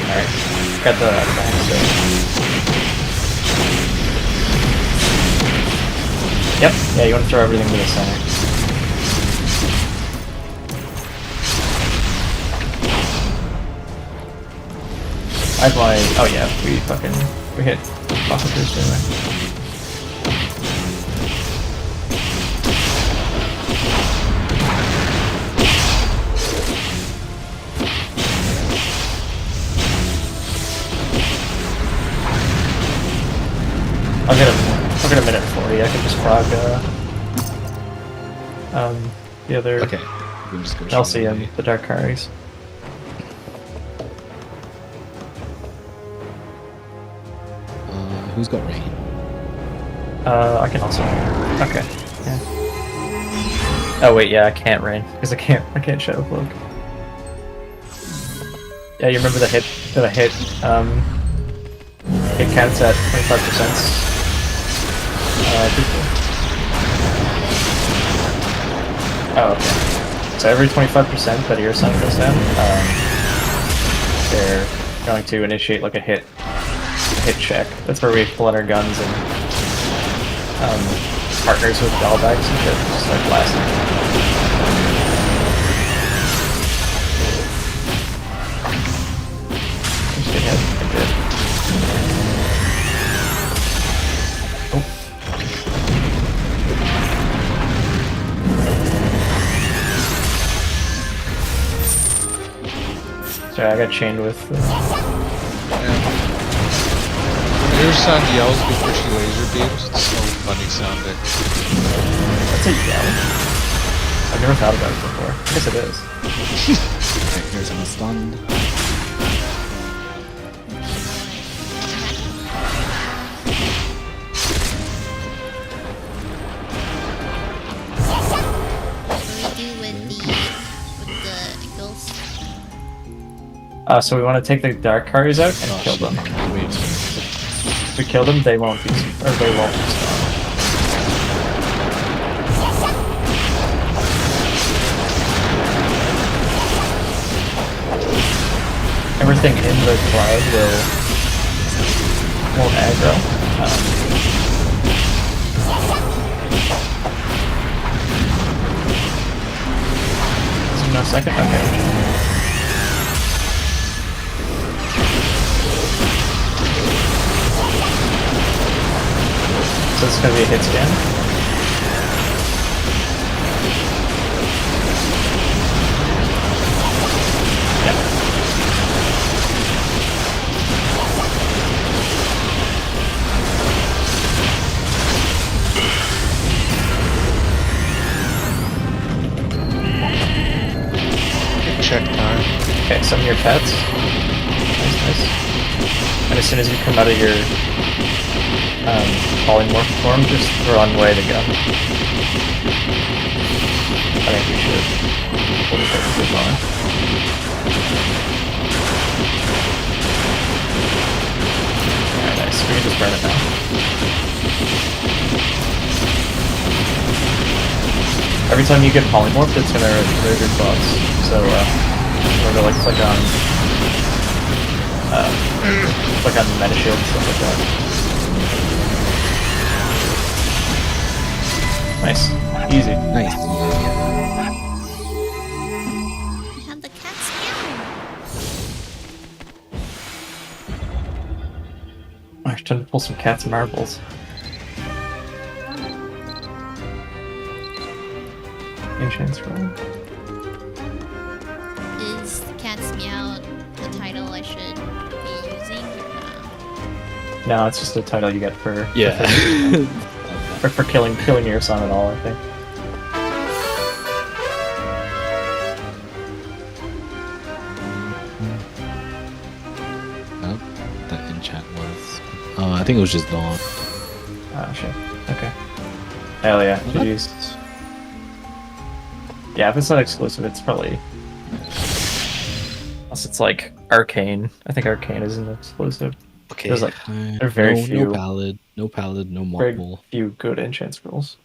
Alright. Got the back, so. Yep, yeah, you want to throw everything to the center. I have my. Oh yeah, we hit officers anyway. I'll get a minute 40. I can just prog the other Okay. We can just go LC straight and away. the dark carries. Who's got rain? I can also. Okay. Yeah. Oh wait, yeah, I can't rain because I can't shadow cloak. Yeah, you remember the hit that I hit? It counts at 25%. Oh, okay. So every 25% that your sun goes down, they're going to initiate like a hit check. That's where we pull out our guns and partners with bell bags and shit, just start blasting. Just get hit. I did. Oh. Sorry, I got chained with. Your sound yells before she laser beams. It's so funny sounding. That's a yell? I've never thought about it before. I guess it is. Okay, here's an stunned. What do we do with the ghosts? So we want to take the dark carries out and kill them. Wait. If we kill them, they won't be, or they won't spawn. Everything in the cloud won't aggro. Is no second? Okay. So it's gonna be a hit scan. Yeah. Check time. Okay, summon your pets. Nice. And as soon as you come out of your polymorph form, just run away the gun. I think we should. We'll be perfectly fine. Alright, nice. We can just burn it now. Every time you get polymorphed, it's gonna remove your thoughts. So, we're gonna like click on the meta shield and stuff like that. Nice. Easy. Nice. We have the cat's meow. I should pull some cat's marbles. Enchant scroll. Is the cat's meow the title I should be using or not? No, it's just a title you get for for killing your son at all, I think. Oh, that enchant was. I think it was just Dawn. Oh shit. Okay. Hell yeah. GG's. Yeah, if it's not exclusive, it's probably. Unless it's like Arcane. I think Arcane isn't exclusive. Okay. There's like there are very few. No pallid, no Very marble. few good enchant scrolls.